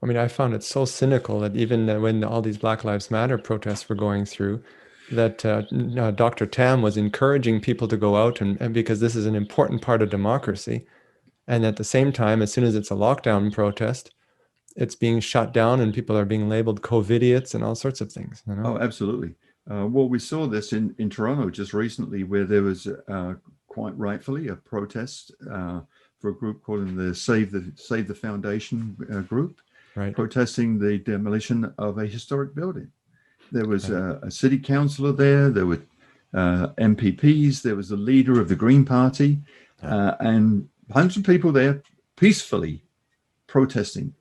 I mean, I found it so cynical that even when all these Black Lives Matter protests were going through, that Dr. Tam was encouraging people to go out and because this is an important part of democracy. And at the same time, as soon as it's a lockdown protest, it's being shut down and people are being labeled COVIDiots and all sorts of things. You know?
Oh, absolutely. Well, we saw this in Toronto just recently, where there was quite rightfully a protest for a group called the Save the Foundation group, protesting the demolition of a historic building. There was a city councillor there. There were MPPs. There was the leader of the Green Party, and hundreds of people there peacefully protesting,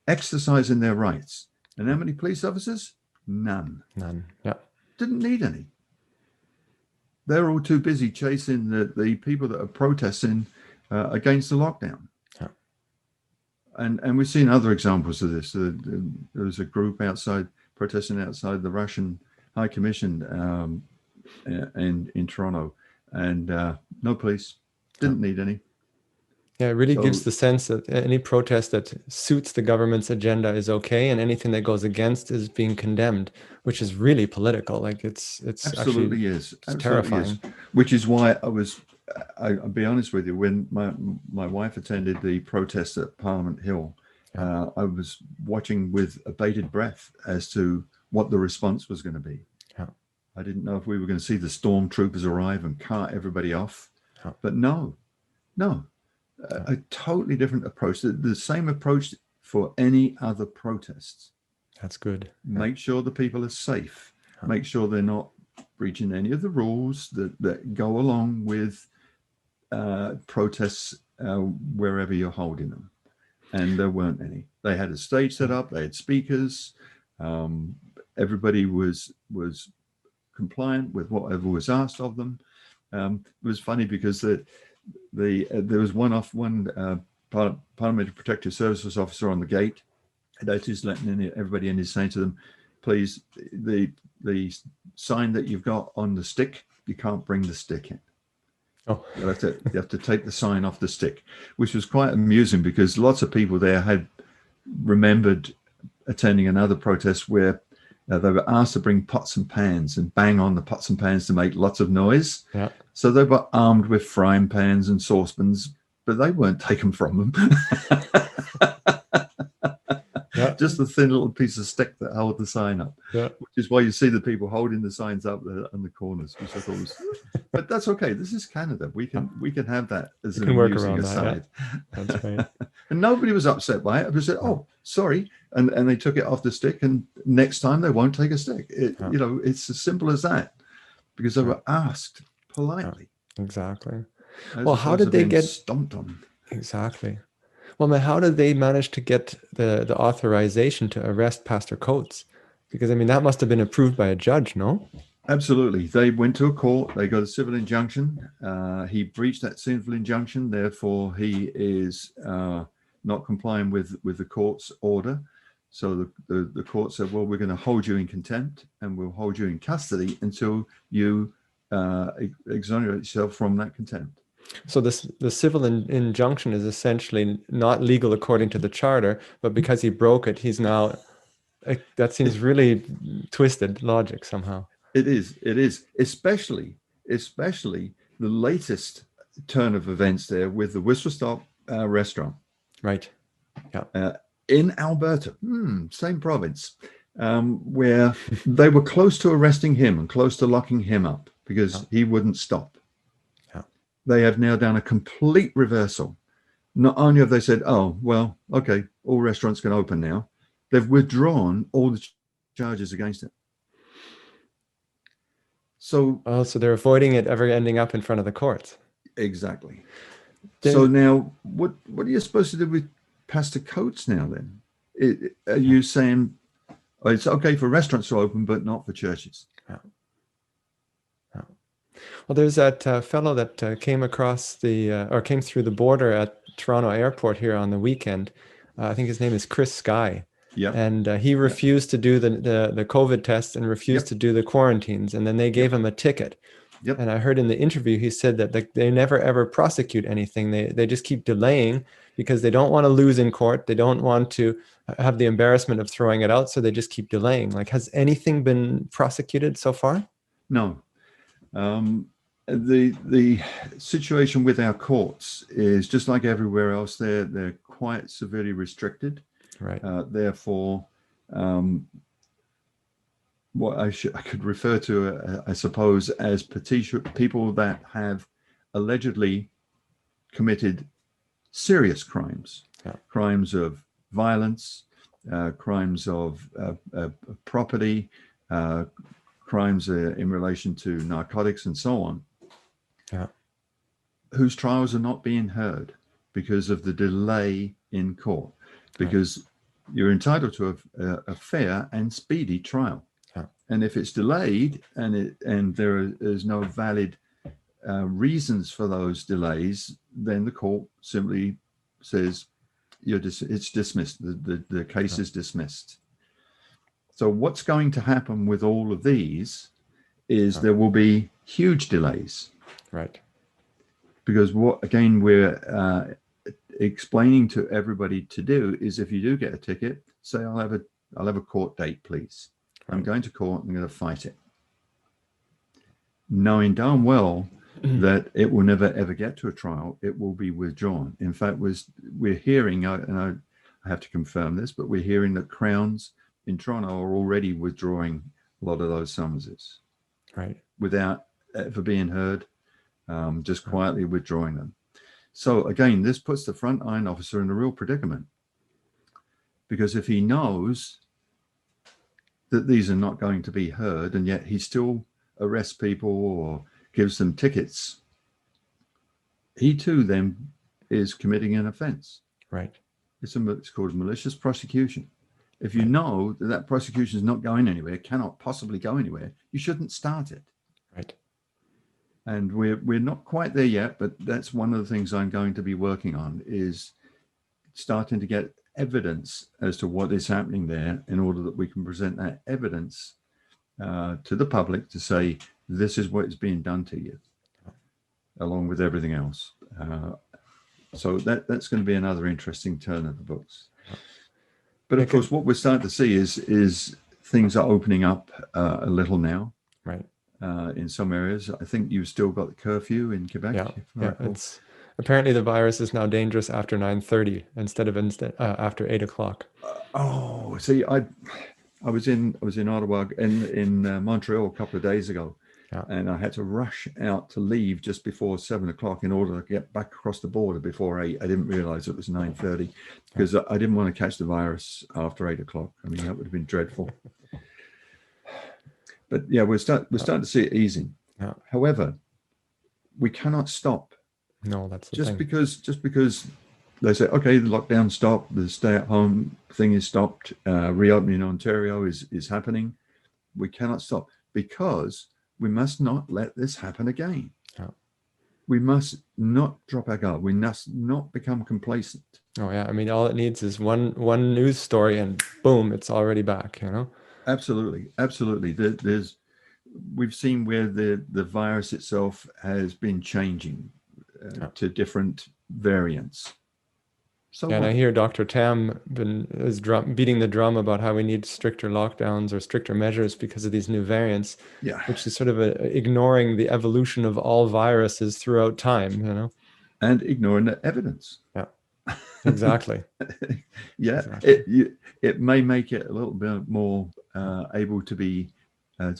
exercising their rights. And how many police officers? None.
Yeah.
Didn't need any. They're all too busy chasing the people that are protesting against the lockdown. Yeah. And we've seen other examples of this. There was a group protesting outside the Russian High Commission in Toronto, and no police. Didn't need any.
Yeah, it really gives the sense that any protest that suits the government's agenda is okay, and anything that goes against is being condemned, which is really political. Like it's
absolutely
actually,
is.
It's terrifying.
Is. Which is why I'll be honest with you, when my wife attended the protest at Parliament Hill, I was watching with bated breath as to what the response was going to be. Yeah. I didn't know if we were going to see the stormtroopers arrive and cart everybody off, but no. A totally different approach. The same approach for any other protests.
That's good.
Make sure the people are safe. Make sure they're not breaching any of the rules that go along with protests wherever you're holding them. And there weren't any. They had a stage set up. They had speakers. Everybody was compliant with whatever was asked of them. It was funny because there was one Parliamentary Protective Services officer on the gate, and he's letting everybody in. He's saying to them, please, the sign that you've got on the stick, you can't bring the stick in. Oh. You have to take the sign off the stick, which was quite amusing because lots of people there had remembered attending another protest where they were asked to bring pots and pans and bang on the pots and pans to make lots of noise. Yeah. So they were armed with frying pans and saucepans, but they weren't taken from them. Yeah. Just a thin little piece of stick that held the sign up, which is why you see the people holding the signs up on the corners, which I thought was. But that's okay. This is Canada. We can have that as an amusing aside.
That's right.
And nobody was upset by it. I said, "Oh, sorry," and they took it off the stick. And next time they won't take a stick. It's as simple as that, because they were asked politely.
Exactly. Well, how did they get
stomped on?
Exactly. Well, how did they manage to get the authorization to arrest Pastor Coates? Because, I mean, that must have been approved by a judge, no?
Absolutely. They went to a court. They got a civil injunction. He breached that civil injunction. Therefore, he is not complying with the court's order. So the court said, well, we're going to hold you in contempt and we'll hold you in custody until you exonerate yourself from that contempt.
So the civil injunction is essentially not legal according to the charter, but because he broke it, he's now, that seems really twisted logic somehow.
It is, especially the latest turn of events there with the Whistle Stop restaurant.
Right, yeah.
In Alberta, same province, where they were close to arresting him and close to locking him up because he wouldn't stop. They have now done a complete reversal. Not only have they said, oh, well, okay, all restaurants can open now, they've withdrawn all the charges against it. So
Oh, so they're avoiding it ever ending up in front of the courts.
exactly. So
Then,
now, what are you supposed to do with Pastor Coates now? Then, are you saying it's okay for restaurants to open, but not for churches?
yeah, yeah. Well, there's that fellow that came across or came through the border at Toronto Airport here on the weekend. I think his name is Chris Sky.
Yep.
And he
Yep.
refused to do the COVID tests and refused
Yep.
to do the quarantines. And then they gave
Yep.
him a ticket.
Yep.
And I heard in the interview, he said that they never ever prosecute anything. They just keep delaying because they don't want to lose in court. They don't want to have the embarrassment of throwing it out. So they just keep delaying. Like, has anything been prosecuted so far?
No. The situation with our courts is just like everywhere else. They're quite severely restricted.
Right.
Therefore, what I could refer to, I suppose, as people that have allegedly committed serious crimes, crimes of violence, crimes of property, crimes in relation to narcotics and so on, whose trials are not being heard because of the delay in court, because you're entitled to a fair and speedy trial. And if it's delayed and there is no valid reasons for those delays, then the court simply says it's dismissed. The case is dismissed. So what's going to happen with all of these is there will be huge delays.
Right.
Because what, again, we're explaining to everybody to do is, if you do get a ticket, say, I'll have a court date, please. Right. I'm going to court, I'm going to fight it. Knowing darn well that it will never, ever get to a trial, it will be withdrawn. In fact, we're hearing, and I have to confirm this, but we're hearing that Crowns in Toronto are already withdrawing a lot of those summonses.
Right.
Without ever being heard, just quietly withdrawing them. So again, this puts the frontline officer in a real predicament, because if he knows that these are not going to be heard, and yet he still arrests people or gives them tickets, he too then is committing an offense.
Right.
It's called malicious prosecution. If you know that that prosecution is not going anywhere, cannot possibly go anywhere, you shouldn't start it.
Right.
And we're not quite there yet, but that's one of the things I'm going to be working on, is starting to get evidence as to what is happening there, in order that we can present that evidence to the public to say, this is what is being done to you, along with everything else. So that's going to be another interesting turn of the books. But of course, what we're starting to see is things are opening up a little now.
Right.
In some areas. I think you've still got the curfew in Quebec.
Yeah. It's apparently the virus is now dangerous after 9:30 instead of after 8 o'clock.
Oh, see, I was in Ottawa and in Montreal a couple of days ago, and I had to rush out to leave just before 7 o'clock in order to get back across the border before 8. I didn't realize it was 9:30 because I didn't want to catch the virus after 8 o'clock. I mean, that would have been dreadful. But yeah, we're starting to see it easing.
Yeah.
However, we cannot stop.
No, that's the
just
thing.
because they say, okay, the lockdown stopped, the stay-at-home thing is stopped, reopening in Ontario is happening. We cannot stop, because we must not let this happen again.
Yeah.
We must not drop our guard. We must not become complacent.
Oh yeah, I mean, all it needs is one news story, and boom, it's already back.
Absolutely. We've seen where the virus itself has been changing to different variants. So
and I hear Dr. Tam is beating the drum about how we need stricter lockdowns or stricter measures because of these new variants.
Yeah,
which is sort of ignoring the evolution of all viruses throughout time.
And ignoring the evidence.
Yeah. Exactly.
Yeah,
exactly.
It may make it a little bit more able to be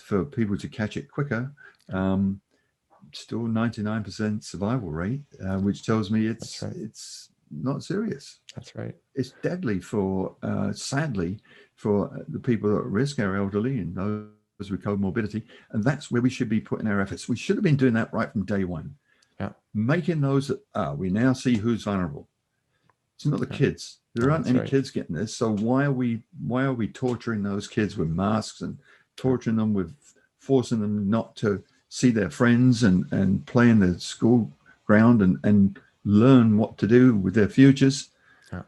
for people to catch it quicker. Still 99% survival rate, which tells me it's not serious.
That's right.
It's deadly for sadly for the people that are at risk, our elderly and those with comorbidity. And that's where we should be putting our efforts. We should have been doing that right from day one.
Yeah.
Making those that we now see who's vulnerable. It's not the kids. There aren't any kids getting this. So why are we torturing those kids with masks and torturing them with forcing them not to see their friends and play in the school ground and learn what to do with their futures?
Yeah.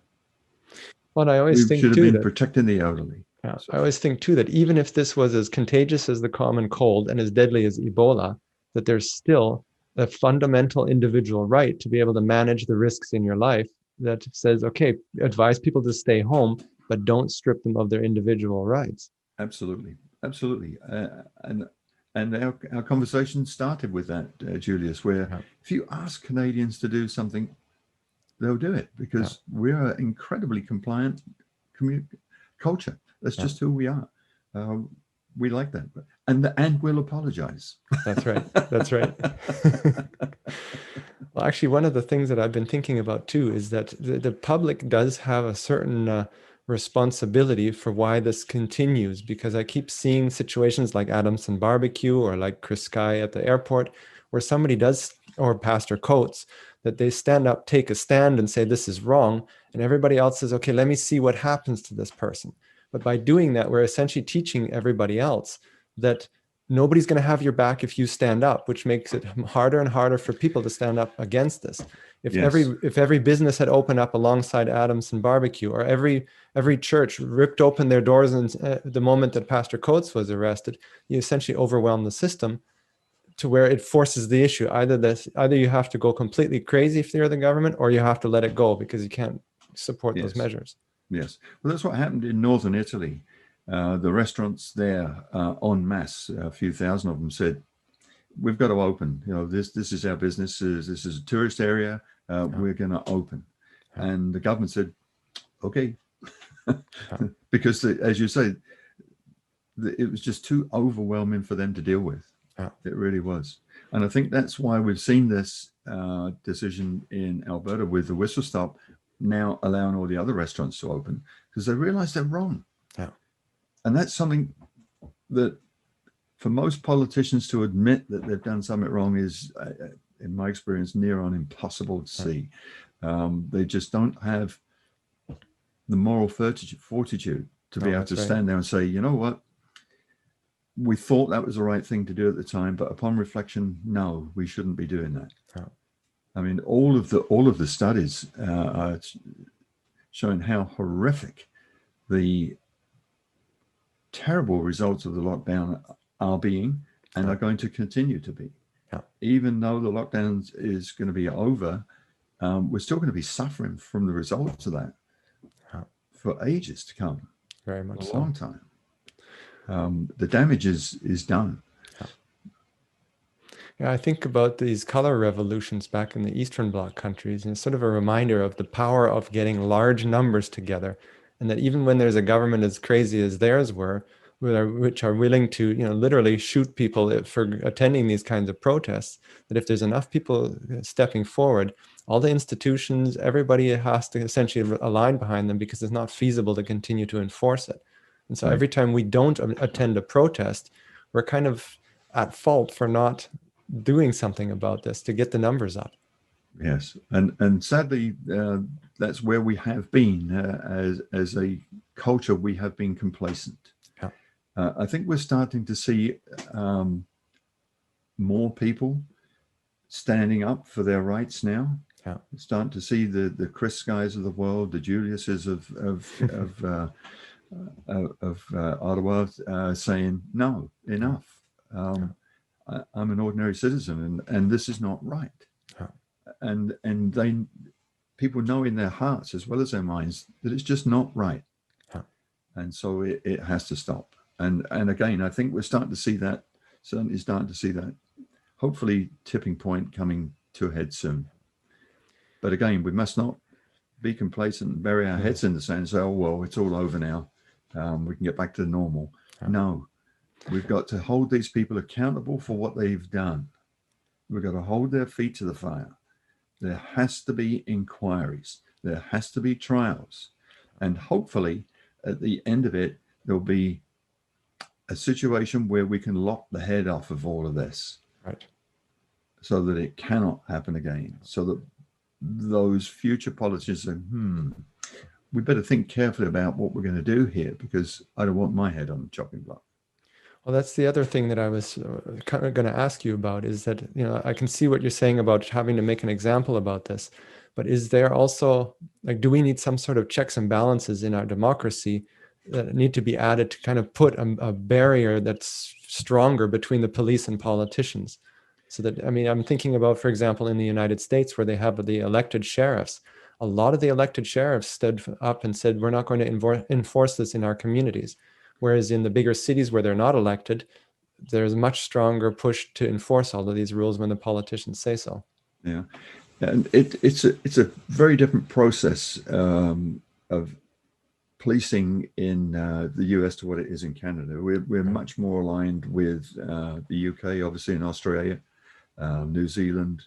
Well, I always think
should have
too
been protecting the elderly.
Yeah, I always think too that even if this was as contagious as the common cold and as deadly as Ebola, that there's still a fundamental individual right to be able to manage the risks in your life that says, okay, advise people to stay home, but don't strip them of their individual rights.
Absolutely, absolutely. And our conversation started with that, Julius, where if you ask Canadians to do something, they'll do it because we're an incredibly compliant culture. That's just who we are. We like that, and we'll apologize.
That's right. That's right. Well, actually, one of the things that I've been thinking about too is that the public does have a certain responsibility for why this continues, because I keep seeing situations like Adamson Barbecue or like Chris Sky at the airport, where somebody does, or Pastor Coates, that they stand up, take a stand and say, this is wrong. And everybody else says, okay, let me see what happens to this person. But by doing that, we're essentially teaching everybody else that nobody's going to have your back if you stand up, which makes it harder and harder for people to stand up against this. If every business had opened up alongside Adamson Barbecue, or every church ripped open their doors and the moment that Pastor Coates was arrested, you essentially overwhelm the system to where it forces the issue. Either you have to go completely crazy if you're the government, or you have to let it go because you can't support those measures.
Yes. Well, that's what happened in northern Italy. The restaurants there, en masse, a few thousand of them, said, "We've got to open. You know, this is our business. This is a tourist area. We're going to open." And the government said, "Okay," because as you say, it was just too overwhelming for them to deal with. It really was. And I think that's why we've seen this decision in Alberta with the whistle stop now allowing all the other restaurants to open, because they realize they're wrong. And that's something that for most politicians to admit that they've done something wrong is, in my experience, near on impossible to see. They just don't have the moral fortitude to be able to stand there and say, you know what, we thought that was the right thing to do at the time, but upon reflection, no, we shouldn't be doing that. I mean, all of the studies are showing how horrific the terrible results of the lockdown are being and are going to continue to be. Even though the lockdown is going to be over, we're still going to be suffering from the results of that for ages to come.
Very much
a long time. The damage is done.
Yeah, I think about these color revolutions back in the Eastern Bloc countries, and it's sort of a reminder of the power of getting large numbers together, and that even when there's a government as crazy as theirs were, which are willing to, literally shoot people for attending these kinds of protests, that if there's enough people stepping forward, all the institutions, everybody has to essentially align behind them, because it's not feasible to continue to enforce it. And so every time we don't attend a protest, we're kind of at fault for not doing something about this to get the numbers up.
Yes, and sadly, that's where we have been as a culture. We have been complacent. I think we're starting to see more people standing up for their rights now. We're starting to see the Chris Skies of the world, the Juliuses of Ottawa saying, no, enough. I'm an ordinary citizen, and this is not right. And people know in their hearts as well as their minds that it's just not right. And so it has to stop. And again, I think we're starting to see that, certainly starting to see that, hopefully tipping point coming to a head soon. But again, we must not be complacent and bury our heads in the sand and say, oh, well, it's all over now. We can get back to normal. No, we've got to hold these people accountable for what they've done. We've got to hold their feet to the fire. There has to be inquiries. There has to be trials. And hopefully at the end of it, there'll be a situation where we can lop the head off of all of this,
Right.
so that it cannot happen again, so that those future politicians say, we better think carefully about what we're going to do here, because I don't want my head on the chopping block.
Well, that's the other thing that I was kind of going to ask you about, is that, I can see what you're saying about having to make an example about this, but is there also, like, do we need some sort of checks and balances in our democracy that need to be added to kind of put a barrier that's stronger between the police and politicians? So that, I'm thinking about, for example, in the United States, where they have the elected sheriffs. A lot of the elected sheriffs stood up and said, we're not going to enforce this in our communities. Whereas in the bigger cities where they're not elected, there's a much stronger push to enforce all of these rules when the politicians say so.
Yeah, and it's a very different process of policing in the US to what it is in Canada. We're much more aligned with the UK, obviously, in Australia, New Zealand,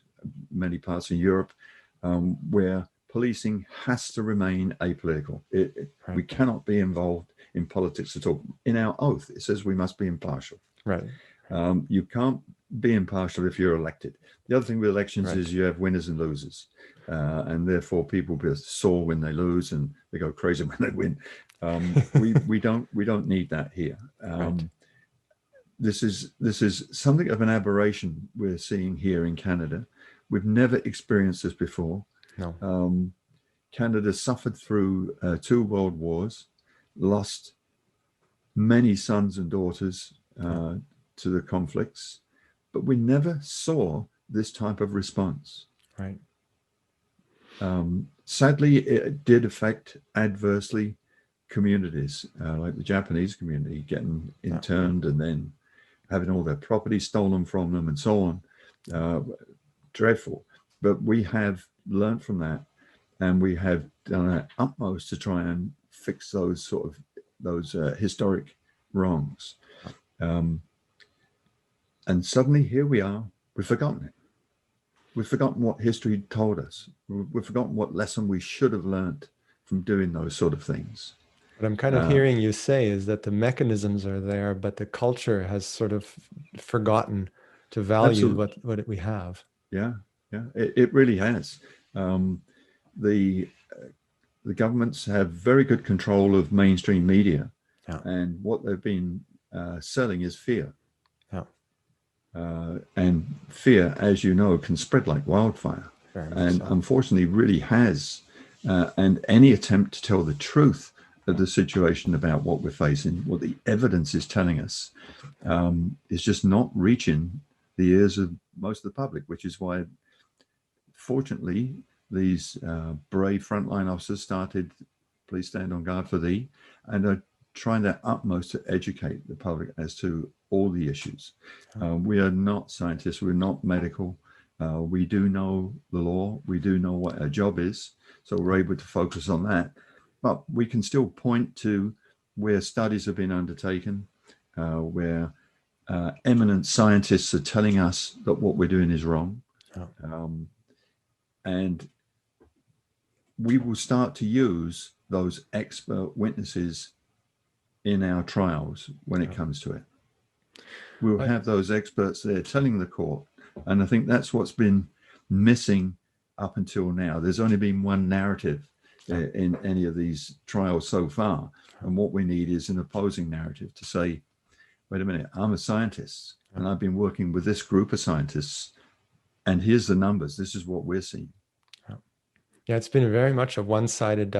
many parts of Europe, where policing has to remain apolitical. We cannot be involved in politics at all. In our oath, it says we must be impartial.
Right.
You can't be impartial if you're elected. The other thing with elections is you have winners and losers, and therefore people be sore when they lose and they go crazy when they win. We don't need that here. This is something of an aberration we're seeing here in Canada. We've never experienced this before.
No.
Canada suffered through 2 world wars, lost many sons and daughters to the conflicts, but we never saw this type of response.
Right.
Sadly, it did affect adversely communities, like the Japanese community getting interned and then having all their property stolen from them and so on. Dreadful. But we have learned from that, and we have done our utmost to try and fix those historic wrongs. And suddenly here we are, we've forgotten it. We've forgotten what history told us. We've forgotten what lesson we should have learned from doing those sort of things.
What I'm kind of hearing you say is that the mechanisms are there, but the culture has sort of forgotten to value what we have.
Yeah, it really has. The governments have very good control of mainstream media, and what they've been selling is fear. And fear, as you know, can spread like wildfire, and unfortunately really has. And any attempt to tell the truth of the situation about what we're facing, what the evidence is telling us, is just not reaching the ears of most of the public, which is why, fortunately, these brave frontline officers started Please Stand on Guard for Thee, and are trying their utmost to educate the public as to all the issues. We are not scientists, we're not medical. We do know the law, we do know what our job is, so we're able to focus on that. But we can still point to where studies have been undertaken, where eminent scientists are telling us that what we're doing is wrong. And we will start to use those expert witnesses in our trials when it comes to it. We'll have those experts there telling the court. And I think that's what's been missing up until now. There's only been one narrative in any of these trials so far. And what we need is an opposing narrative to say, wait a minute, I'm a scientist and I've been working with this group of scientists, and here's the numbers. This is what we're seeing.
Yeah, it's been very much a one-sided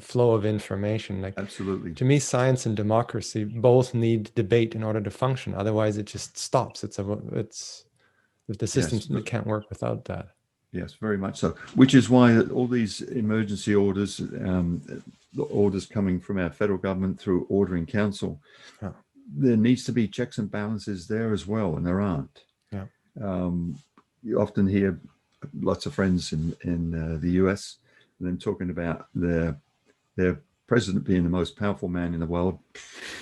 flow of information. Like,
absolutely.
To me, science and democracy both need debate in order to function. Otherwise, it just stops. It's the systems that can't work without that.
Yes, very much so. Which is why all these emergency orders, the orders coming from our federal government through ordering council, there needs to be checks and balances there as well, and there aren't.
Yeah.
You often hear lots of friends in the US, and them talking about their president being the most powerful man in the world.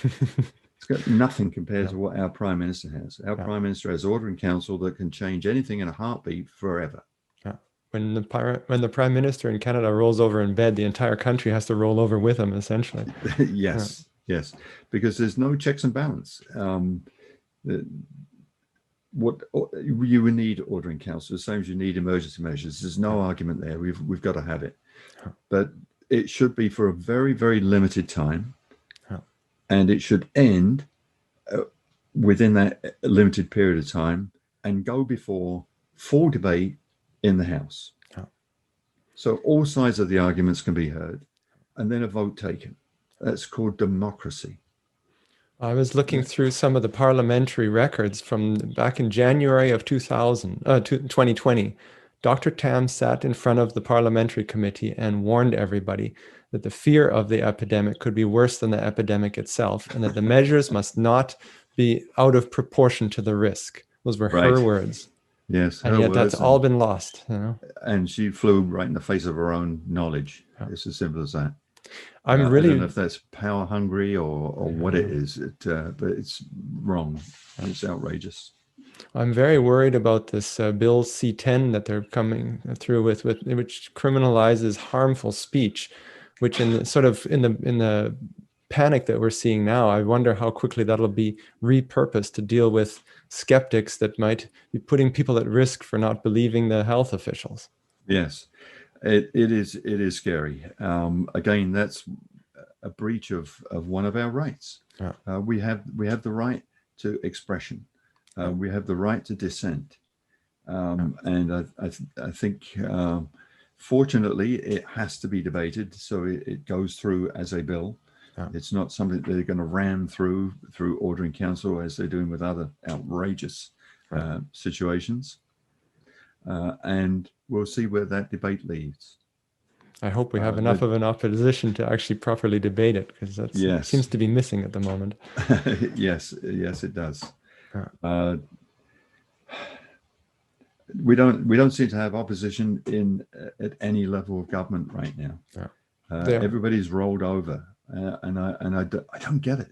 It's got nothing compared to what our prime minister has. Our prime minister has ordering council that can change anything in a heartbeat forever.
Yeah. When the prime minister in Canada rolls over in bed, the entire country has to roll over with him, essentially.
Yes. Yes, because there's no checks and balance. What you would need ordering council, the same as you need emergency measures. There's no argument there. We've got to have it, but it should be for a very, very limited time, and it should end within that limited period of time and go before full debate in the House. So all sides of the arguments can be heard, and then a vote taken. That's called democracy.
I was looking through some of the parliamentary records from back in January of 2020. Dr. Tam sat in front of the parliamentary committee and warned everybody that the fear of the epidemic could be worse than the epidemic itself, and that the measures must not be out of proportion to the risk. Those were her words.
Yes,
and yet that's all been lost.
And she flew right in the face of her own knowledge. It's as simple as that.
I don't
know if that's power hungry or what it is, but it's wrong. It's outrageous.
I'm very worried about this Bill C-10 that they're coming through with which criminalizes harmful speech, which in the panic that we're seeing now, I wonder how quickly that'll be repurposed to deal with skeptics that might be putting people at risk for not believing the health officials.
Yes. It is scary. Again, that's a breach of one of our rights. We have the right to expression. We have the right to dissent. And I think, fortunately, it has to be debated, so it goes through as a bill. It's not something they're going to ram through ordering council as they're doing with other outrageous situations. And we'll see where that debate leads.
I hope we have enough of an opposition to actually properly debate it, because that seems to be missing at the moment.
Yes, it does. We don't seem to have opposition at any level of government right now. Everybody's rolled over, and I don't get it.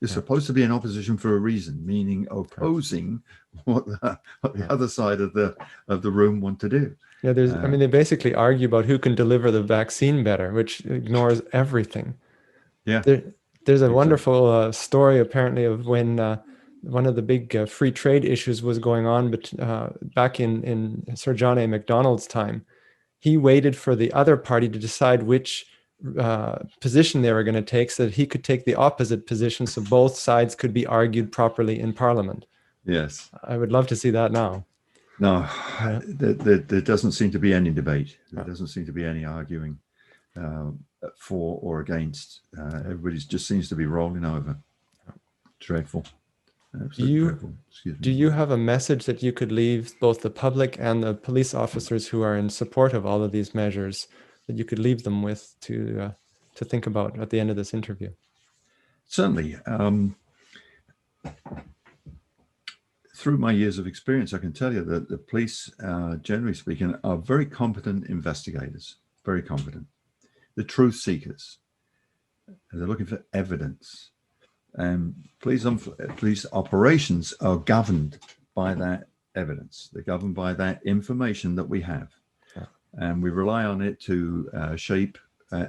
You're supposed to be in opposition for a reason, meaning opposing what the other side of the room want to do.
Yeah, they basically argue about who can deliver the vaccine better, which ignores everything.
Yeah.
There's a wonderful story apparently of when one of the big free trade issues was going on, but back in Sir John A. Macdonald's time, he waited for the other party to decide which position they were going to take, so that he could take the opposite position, so both sides could be argued properly in Parliament.
Yes.
I would love to see that now.
No, there doesn't seem to be any debate. There doesn't seem to be any arguing for or against. Everybody just seems to be rolling over. Dreadful. Absolutely dreadful. Excuse me.
Do you have a message that you could leave both the public and the police officers who are in support of all of these measures, that you could leave them with to think about at the end of this interview?
Certainly. Through my years of experience, I can tell you that the police, generally speaking, are very competent investigators, very competent. The truth seekers. They're looking for evidence. And police operations are governed by that evidence. They're governed by that information that we have. And we rely on it to shape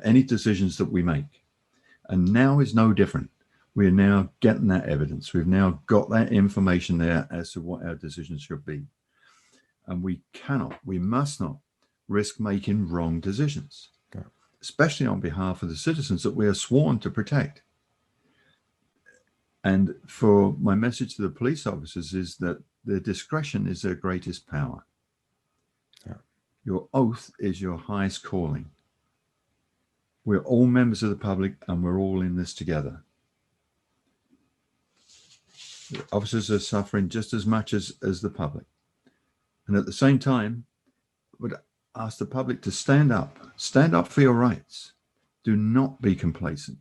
any decisions that we make. And now is no different. We are now getting that evidence. We've now got that information there as to what our decisions should be. And we must not risk making wrong decisions, especially on behalf of the citizens that we are sworn to protect. And for my message to the police officers is that their discretion is their greatest power. Your oath is your highest calling. We're all members of the public, and we're all in this together. The officers are suffering just as much as the public. And at the same time, I would ask the public to stand up for your rights. Do not be complacent.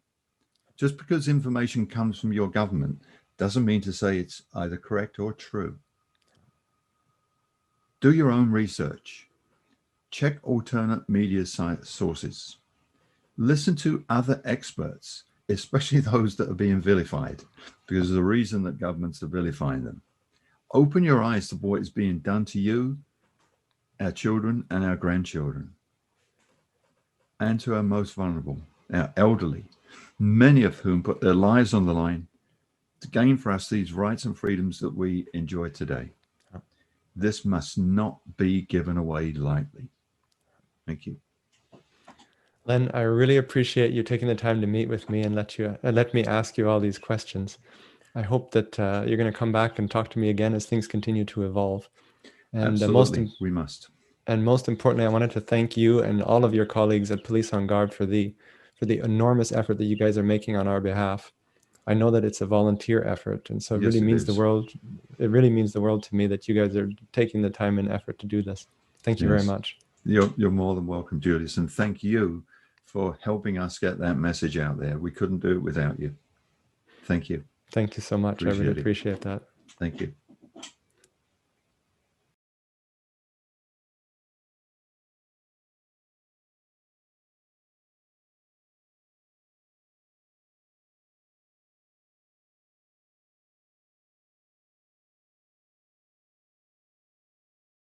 Just because information comes from your government doesn't mean to say it's either correct or true. Do your own research. Check alternate media sources. Listen to other experts, especially those that are being vilified, because there's a reason that governments are vilifying them. Open your eyes to what is being done to you, our children and our grandchildren, and to our most vulnerable, our elderly. many of whom put their lives on the line to gain for us these rights and freedoms that we enjoy today. This must not be given away lightly. Thank you.
Len, I really appreciate you taking the time to meet with me and let me ask you all these questions. I hope that you're going to come back and talk to me again as things continue to evolve. And
Absolutely, we must.
And most importantly, I wanted to thank you and all of your colleagues at Police on Guard for the enormous effort that you guys are making on our behalf. I know that it's a volunteer effort, and so it really means the world. It really means the world to me that you guys are taking the time and effort to do this. Thank you very much.
You're more than welcome, Julius, and thank you for helping us get that message out there. We couldn't do it without you. Thank you.
Thank you so much. I really appreciate that.
Thank you.